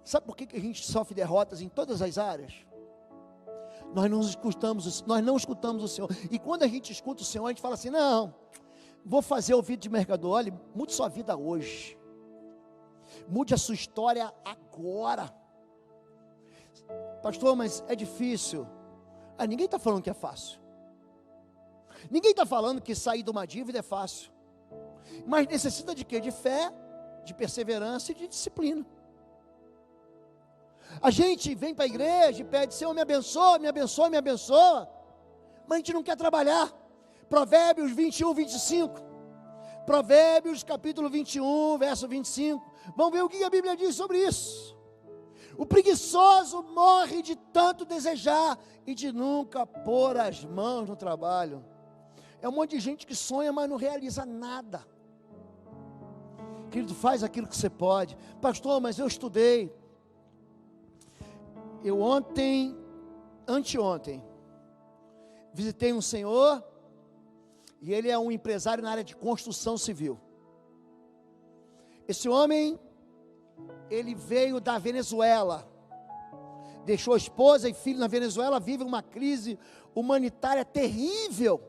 Sabe por que a gente sofre derrotas em todas as áreas? Nós não escutamos o Senhor. E quando a gente escuta o Senhor, a gente fala assim: não, vou fazer ouvido de mercador. Olha, mude sua vida hoje. Mude a sua história agora. Pastor, mas é difícil. Ninguém está falando que é fácil. Ninguém está falando que sair de uma dívida é fácil. Mas necessita de quê? De fé, de perseverança e de disciplina. A gente vem para a igreja e pede: Senhor, me abençoa, me abençoa, me abençoa. Mas a gente não quer trabalhar. Provérbios 21, 25. Provérbios capítulo 21, verso 25. Vamos ver o que a Bíblia diz sobre isso. O preguiçoso morre de tanto desejar e de nunca pôr as mãos no trabalho. É um monte de gente que sonha, mas não realiza nada. Querido, faz aquilo que você pode. Pastor, mas eu estudei. Eu anteontem, visitei um senhor, e ele é um empresário na área de construção civil. Esse homem, ele veio da Venezuela, deixou a esposa e filho na Venezuela, vive uma crise humanitária terrível.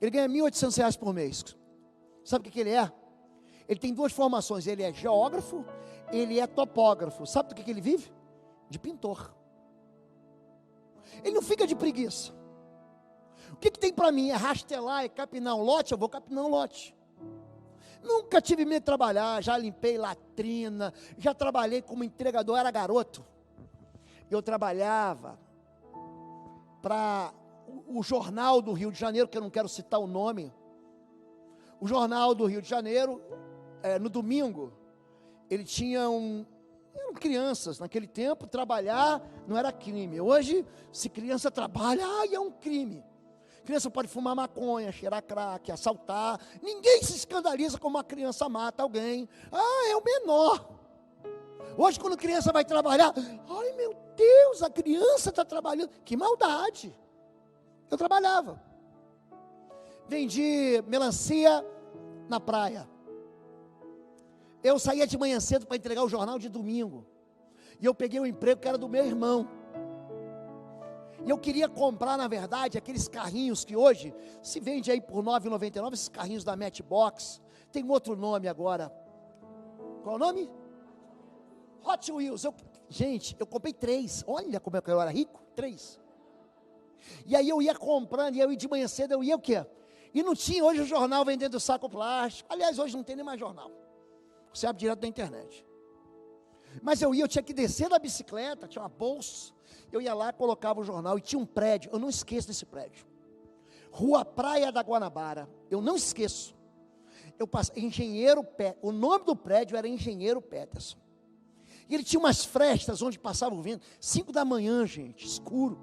Ele ganha R$1.800 por mês. Sabe o que ele é? Ele tem duas formações: ele é geógrafo, ele é topógrafo. Sabe do que ele vive? De pintor. Ele não fica de preguiça. O que tem para mim? É rastelar, é capinar um lote? Eu vou capinar um lote. Nunca tive medo de trabalhar. Já limpei latrina, já trabalhei como entregador, era garoto. Eu trabalhava para o Jornal do Rio de Janeiro, que eu não quero citar o nome. O Jornal do Rio de Janeiro, no domingo, ele tinha eram crianças, naquele tempo trabalhar não era crime. Hoje, se criança trabalha, é um crime. Criança pode fumar maconha, cheirar crack, assaltar. Ninguém se escandaliza como uma criança mata alguém. É o menor. Hoje, quando a criança vai trabalhar, ai meu Deus, a criança está trabalhando. Que maldade. Eu trabalhava. Vendi melancia na praia. Eu saía de manhã cedo para entregar o jornal de domingo. E eu peguei um emprego que era do meu irmão. E eu queria comprar, na verdade, aqueles carrinhos que hoje se vende aí por R$ 9,99, esses carrinhos da Matchbox. Tem um outro nome agora. Qual é o nome? Hot Wheels. Gente, eu comprei 3. Olha como eu era rico. 3. E aí eu ia comprando, e eu ia de manhã cedo, eu ia o quê? E não tinha hoje o jornal vendendo saco plástico. Aliás, hoje não tem nem mais jornal. Você abre direto da internet. Mas eu tinha que descer da bicicleta, tinha uma bolsa. Eu ia lá, colocava o jornal e tinha um prédio. Eu não esqueço desse prédio. Rua Praia da Guanabara. Eu não esqueço. Eu passei, o nome do prédio era Engenheiro Peterson. E ele tinha umas frestas onde passava o vento. 5 da manhã, gente, escuro.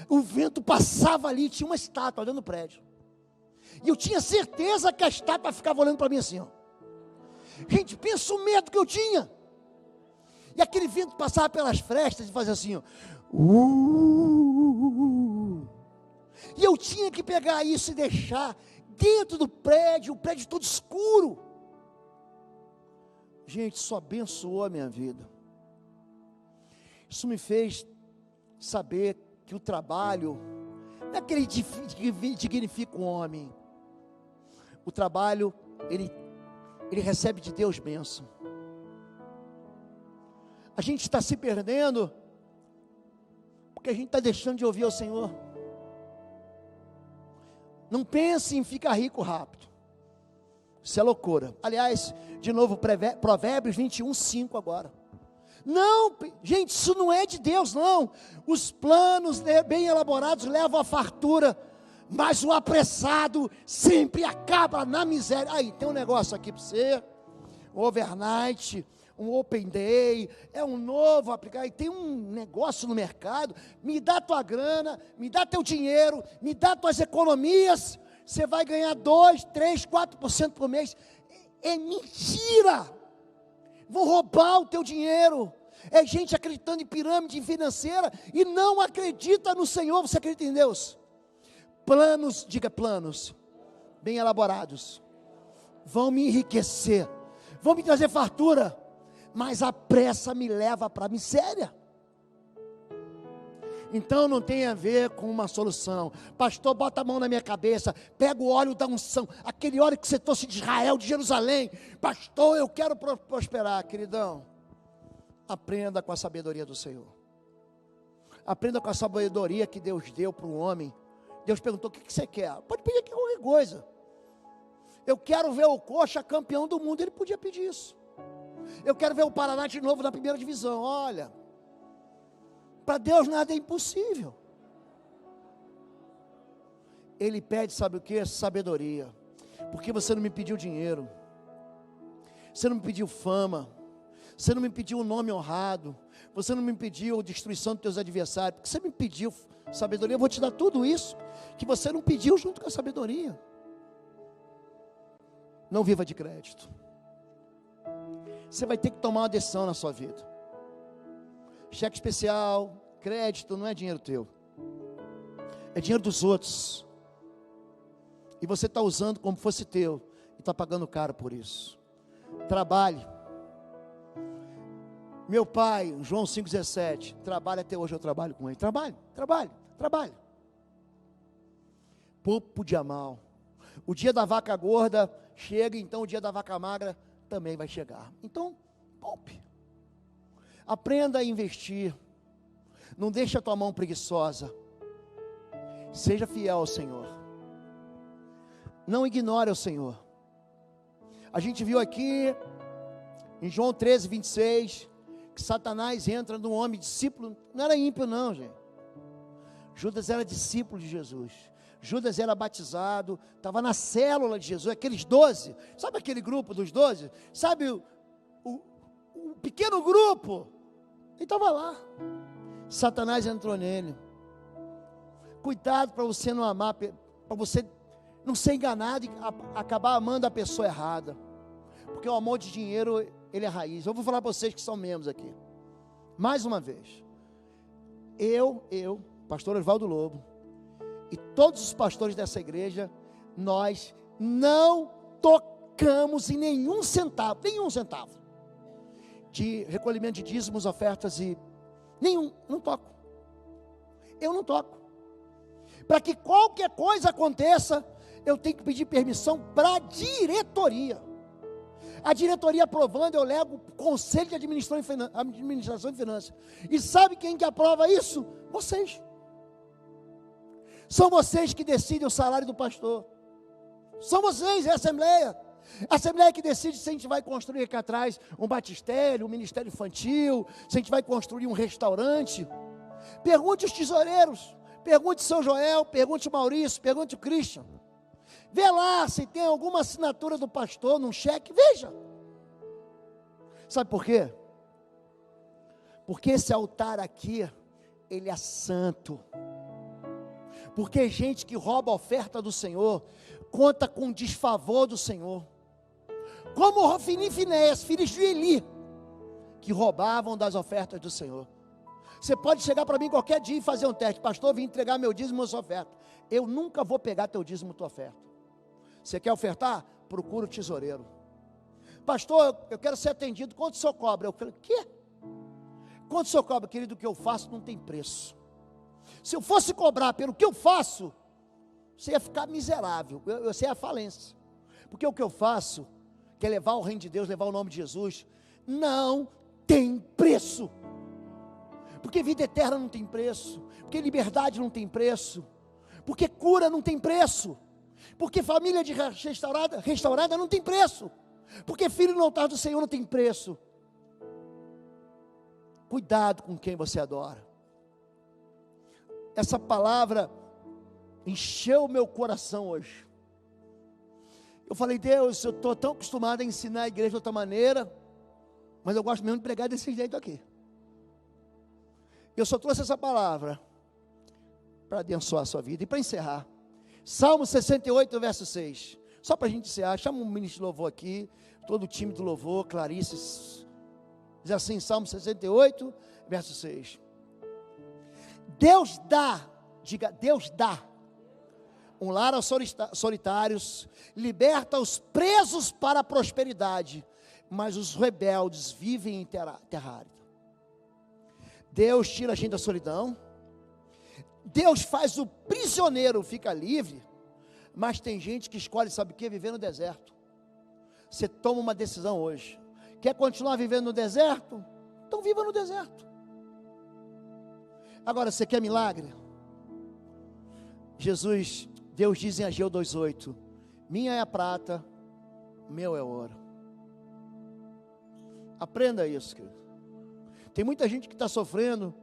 O vento passava ali, tinha uma estátua dentro do prédio. E eu tinha certeza que a estátua ficava olhando para mim assim, ó. Gente, pensa o medo que eu tinha. E aquele vento passava pelas frestas e fazia assim, ó. E eu tinha que pegar isso e deixar dentro do prédio, o prédio todo escuro. Gente, isso abençoou a minha vida. Isso me fez saber que o trabalho não é aquele que dignifica o homem. O trabalho, ele recebe de Deus bênção. A gente está se perdendo porque a gente está deixando de ouvir ao Senhor. Não pense em ficar rico rápido. Isso é loucura. Aliás, de novo, Provérbios 21:5 agora. Não, gente, isso não é de Deus, não. Os planos bem elaborados levam à fartura, mas o apressado sempre acaba na miséria. Aí, tem um negócio aqui para você, um overnight, um open day, é um novo aplicativo, tem um negócio no mercado, me dá tua grana, me dá teu dinheiro, me dá tuas economias, você vai ganhar 2, 3, 4% por mês. É mentira. Vão roubar o teu dinheiro. É gente acreditando em pirâmide financeira e não acredita no Senhor. Você acredita em Deus? Planos, diga planos, bem elaborados, vão me enriquecer, vão me trazer fartura, mas a pressa me leva para a miséria. Então não tem a ver com uma solução. Pastor, bota a mão na minha cabeça, pega o óleo da unção, aquele óleo que você trouxe de Israel, de Jerusalém. Pastor, eu quero prosperar. Queridão, aprenda com a sabedoria do Senhor. Aprenda com a sabedoria que Deus deu para o homem. Deus perguntou: o que você quer? Pode pedir aqui qualquer coisa. Eu quero ver o Coxa campeão do mundo. Ele podia pedir isso. Eu quero ver o Paraná de novo na primeira divisão. Olha, para Deus nada é impossível. Ele pede, sabe o que? Sabedoria. Porque você não me pediu dinheiro, você não me pediu fama, você não me pediu um nome honrado, você não me pediu destruição dos teus adversários, porque você me pediu sabedoria. Eu vou te dar tudo isso que você não pediu junto com a sabedoria. Não viva de crédito. Você vai ter que tomar uma decisão na sua vida. Cheque especial, crédito, não é dinheiro teu, é dinheiro dos outros, e você está usando como fosse teu, e está pagando caro por isso. Trabalhe. Meu pai, João 5,17, trabalha, até hoje eu trabalho com ele. Trabalhe. Poupo de mal. O dia da vaca gorda chega, então o dia da vaca magra também vai chegar. Então, poupe. Aprenda a investir. Não deixe a tua mão preguiçosa. Seja fiel ao Senhor. Não ignore o Senhor. A gente viu aqui em João 13:26 que Satanás entra num homem discípulo. Não era ímpio não, gente. Judas era discípulo de Jesus. Judas era batizado, estava na célula de Jesus, aqueles 12, sabe aquele grupo dos 12? Sabe o pequeno grupo? Ele estava lá. Satanás entrou nele. Cuidado para você não amar, para você não ser enganado e acabar amando a pessoa errada. Porque o amor de dinheiro, ele é raiz. Eu vou falar para vocês que são membros aqui. Mais uma vez. Eu, pastor Osvaldo Lobo, e todos os pastores dessa igreja, nós não tocamos em nenhum centavo, de recolhimento de dízimos, ofertas e nenhum, não toco. Eu não toco. Para que qualquer coisa aconteça, eu tenho que pedir permissão para a diretoria. A diretoria aprovando, eu levo o conselho de administração e finanças. E sabe quem que aprova isso? Vocês. São vocês que decidem o salário do pastor. São vocês, é a assembleia. A assembleia que decide se a gente vai construir aqui atrás um batistério, um ministério infantil, se a gente vai construir um restaurante. Pergunte os tesoureiros, pergunte o seu Joel, pergunte o Maurício, pergunte o Christian. Vê lá se tem alguma assinatura do pastor num cheque, veja. Sabe por quê? Porque esse altar aqui, ele é santo. Porque gente que rouba a oferta do Senhor, conta com o desfavor do Senhor. Como Hofni e Finéias, filhos de Eli, que roubavam das ofertas do Senhor. Você pode chegar para mim qualquer dia e fazer um teste. Pastor, eu vim entregar meu dízimo e sua oferta. Eu nunca vou pegar teu dízimo e tua oferta. Você quer ofertar? Procura o tesoureiro. Pastor, eu quero ser atendido. Quanto o senhor cobra? Eu falei, o quê? Quanto o senhor cobra? Querido, o que eu faço não tem preço. Se eu fosse cobrar pelo que eu faço, você ia ficar miserável, você ia à falência. Porque o que eu faço, que é levar o reino de Deus, levar o nome de Jesus, não tem preço. Porque vida eterna não tem preço, porque liberdade não tem preço, porque cura não tem preço. Porque família restaurada não tem preço. Porque filho no altar do Senhor não tem preço. Cuidado com quem você adora. Essa palavra encheu o meu coração hoje. Eu falei, Deus, eu estou tão acostumado a ensinar a igreja de outra maneira, mas eu gosto mesmo de pregar desse jeito aqui. Eu só trouxe essa palavra para abençoar a sua vida. E para encerrar, Salmo 68, verso 6. Só para a gente encerrar, chama um ministro de louvor aqui, todo o time do louvor, Clarice. Diz assim, Salmo 68, verso 6. Deus dá, diga, Deus dá um lar aos solitários, liberta os presos para a prosperidade, mas os rebeldes vivem em terra árida. Deus tira a gente da solidão, Deus faz o prisioneiro ficar livre, mas tem gente que escolhe, sabe o que? Viver no deserto. Você toma uma decisão hoje, quer continuar vivendo no deserto? Então viva no deserto. Agora, você quer milagre? Deus diz em Ageu 2,8, minha é a prata, meu é o ouro. Aprenda isso, querido. Tem muita gente que está sofrendo,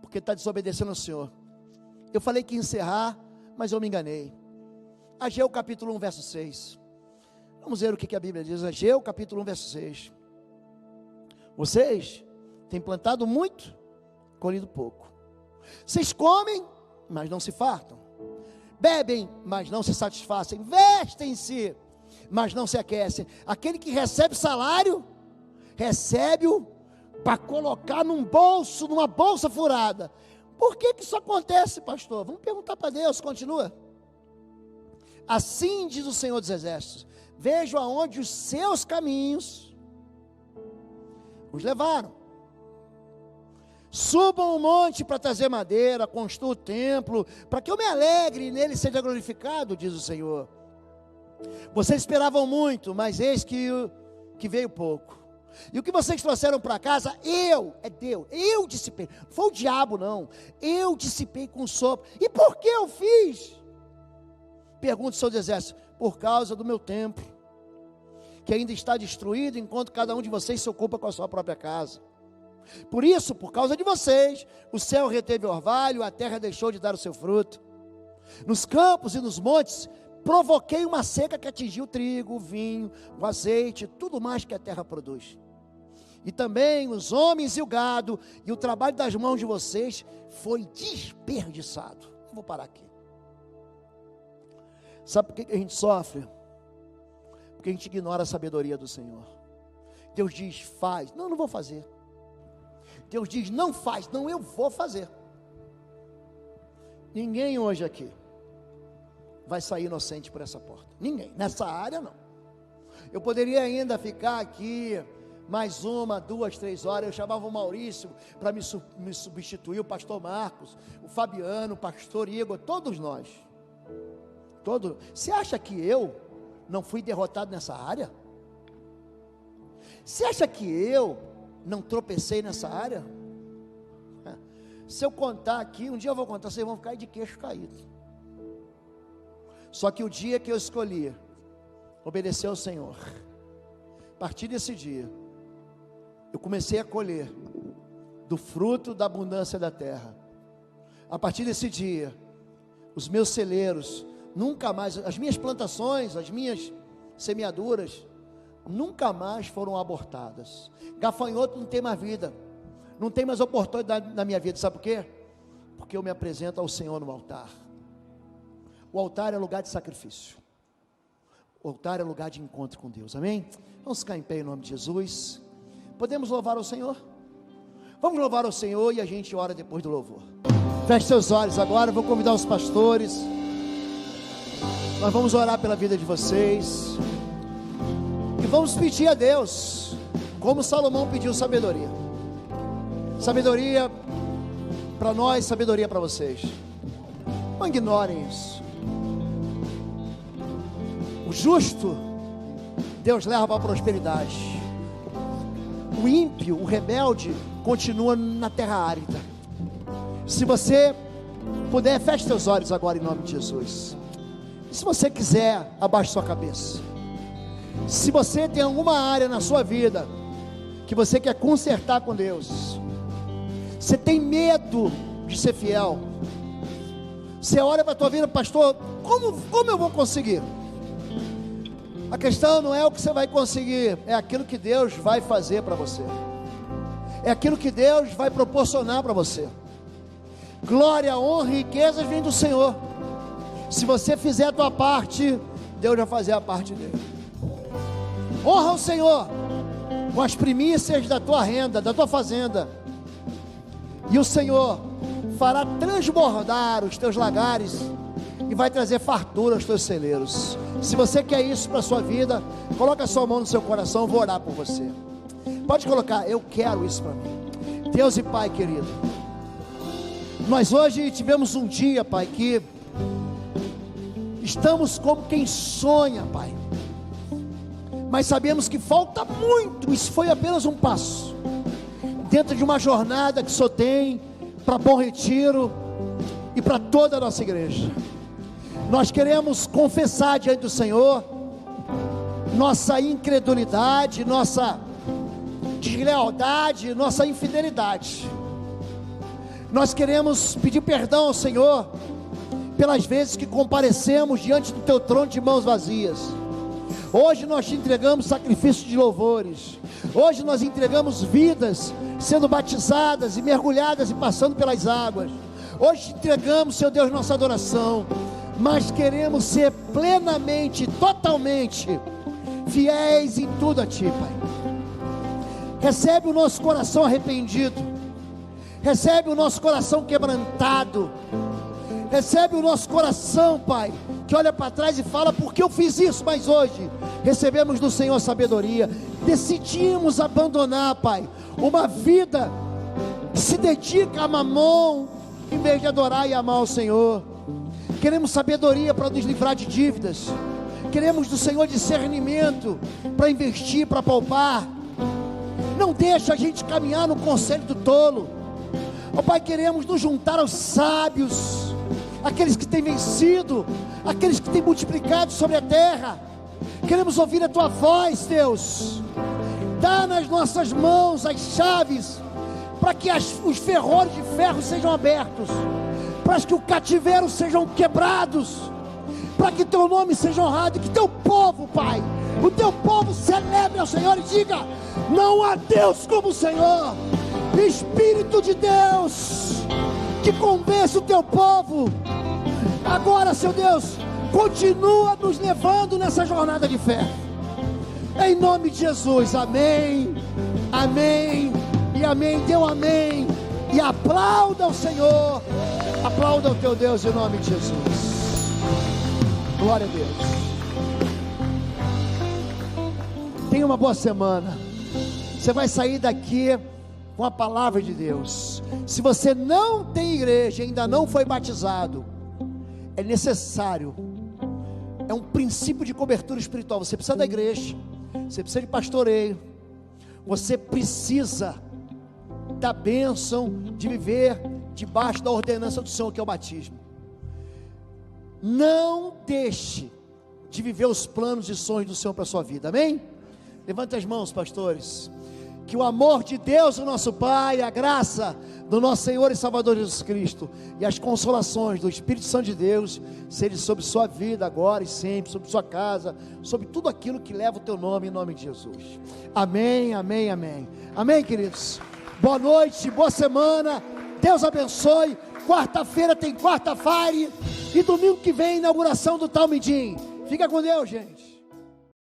porque está desobedecendo ao Senhor. Eu falei que ia encerrar, mas eu me enganei. Ageu capítulo 1, verso 6. Vamos ver o que a Bíblia diz. Ageu capítulo 1, verso 6. Vocês têm plantado muito, colhido pouco. Vocês comem, mas não se fartam. Bebem, mas não se satisfazem. Vestem-se, mas não se aquecem. Aquele que recebe salário, recebe-o para colocar num bolso, numa bolsa furada. Por que isso acontece, pastor? Vamos perguntar para Deus, continua. Assim diz o Senhor dos Exércitos: vejo aonde os seus caminhos os levaram. Subam o monte para trazer madeira, construam o templo, para que eu me alegre e nele seja glorificado, diz o Senhor. Vocês esperavam muito, mas eis que veio pouco. E o que vocês trouxeram para casa, eu dissipei. Não foi o diabo não, eu dissipei com sopro. E por que eu fiz? Pergunta o Senhor dos Exércitos: por causa do meu templo, que ainda está destruído, enquanto cada um de vocês se ocupa com a sua própria casa. Por isso, por causa de vocês, o céu reteve o orvalho, a terra deixou de dar o seu fruto. Nos campos e nos montes, provoquei uma seca que atingiu o trigo, o vinho, o azeite, tudo mais que a terra produz. E também os homens e o gado, e o trabalho das mãos de vocês foi desperdiçado. Eu vou parar aqui. Sabe por que a gente sofre? Porque a gente ignora a sabedoria do Senhor. Deus diz, faz. Não vou fazer. Deus diz, não faz. Não, eu vou fazer. Ninguém hoje aqui vai sair inocente por essa porta. Ninguém, nessa área não. Eu poderia ainda ficar aqui mais 1, 2, 3 horas. Eu chamava o Maurício para me substituir, o pastor Marcos, o Fabiano, o pastor Igor, todos nós. Você acha que eu não fui derrotado nessa área? Você acha que eu não tropecei nessa área? Se eu contar aqui, um dia eu vou contar, vocês vão ficar de queixo caído. Só que o dia que eu escolhi obedecer ao Senhor, a partir desse dia, eu comecei a colher do fruto da abundância da terra. A partir desse dia, os meus celeiros, nunca mais, as minhas plantações, as minhas semeaduras, nunca mais foram abortadas. Gafanhoto não tem mais vida, não tem mais oportunidade na minha vida. Sabe por quê? Porque eu me apresento ao Senhor no altar. O altar é lugar de sacrifício. O altar é lugar de encontro com Deus, amém? Vamos ficar em pé em nome de Jesus. Podemos louvar ao Senhor? Vamos louvar ao Senhor e a gente ora depois do louvor. Feche seus olhos agora, vou convidar os pastores. Nós vamos orar pela vida de vocês. E vamos pedir a Deus, como Salomão pediu sabedoria. Sabedoria para nós, sabedoria para vocês. Não ignorem isso. O justo, Deus leva para a prosperidade. O ímpio, o rebelde, continua na terra árida. Se você puder, feche seus olhos agora em nome de Jesus. Se você quiser, abaixe sua cabeça. Se você tem alguma área na sua vida que você quer consertar com Deus, você tem medo de ser fiel, você olha para a tua vida, pastor, como eu vou conseguir? A questão não é o que você vai conseguir, é aquilo que Deus vai fazer para você, é aquilo que Deus vai proporcionar para você. Glória, honra e riquezas vêm do Senhor. Se você fizer a tua parte, Deus vai fazer a parte dele. Honra o Senhor com as primícias da tua renda, da tua fazenda, e o Senhor fará transbordar os teus lagares e vai trazer fartura aos teus celeiros. Se você quer isso para a sua vida, coloca a sua mão no seu coração, eu vou orar por você. Pode colocar, eu quero isso para mim. Deus e Pai querido, nós hoje tivemos um dia, Pai, que estamos como quem sonha, Pai, mas sabemos que falta muito. Isso foi apenas um passo dentro de uma jornada que só tem para Bom Retiro e para toda a nossa igreja. Nós queremos confessar diante do Senhor nossa incredulidade, nossa deslealdade, nossa infidelidade. Nós queremos pedir perdão ao Senhor pelas vezes que comparecemos diante do teu trono de mãos vazias. Hoje nós te entregamos sacrifício de louvores. Hoje nós entregamos vidas sendo batizadas e mergulhadas e passando pelas águas. Hoje te entregamos, Senhor Deus, nossa adoração. Mas queremos ser plenamente, totalmente fiéis em tudo a Ti, Pai. Recebe o nosso coração arrependido. Recebe o nosso coração quebrantado. Recebe o nosso coração, Pai, que olha para trás e fala, por que eu fiz isso? Mas hoje recebemos do Senhor sabedoria. Decidimos abandonar, Pai, uma vida que se dedica a mamão em vez de adorar e amar o Senhor. Queremos sabedoria para nos livrar de dívidas. Queremos do Senhor discernimento para investir, para poupar. Não deixa a gente caminhar no conselho do tolo. Ó Pai, queremos nos juntar aos sábios, aqueles que têm vencido, aqueles que têm multiplicado sobre a terra. Queremos ouvir a Tua voz, Deus. Dá nas nossas mãos as chaves, para que os ferrolhos de ferro sejam abertos, para que o cativeiro sejam quebrados, para que Teu nome seja honrado, e que Teu povo, Pai, o Teu povo celebre ao Senhor e diga, não há Deus como o Senhor. Espírito de Deus, que convence o Teu povo. Agora, Seu Deus, continua nos levando nessa jornada de fé, em nome de Jesus. Amém, amém e amém. Dê um amém e aplauda o Senhor, aplauda o teu Deus em nome de Jesus. Glória a Deus. Tenha uma boa semana. Você vai sair daqui com a palavra de Deus. Se você não tem igreja, ainda não foi batizado, é necessário, é um princípio de cobertura espiritual. Você precisa da igreja, você precisa de pastoreio, você precisa da bênção de viver debaixo da ordenança do Senhor, que é o batismo. Não deixe de viver os planos e sonhos do Senhor para a sua vida, amém? Levante as mãos, pastores. Que o amor de Deus, o nosso Pai, a graça do nosso Senhor e Salvador Jesus Cristo e as consolações do Espírito Santo de Deus sejam sobre sua vida agora e sempre, sobre sua casa, sobre tudo aquilo que leva o teu nome, em nome de Jesus. Amém, amém, amém. Amém, queridos. Boa noite, boa semana. Deus abençoe. Quarta-feira tem quarta-feira e domingo que vem inauguração do Talmidim. Fica com Deus, gente.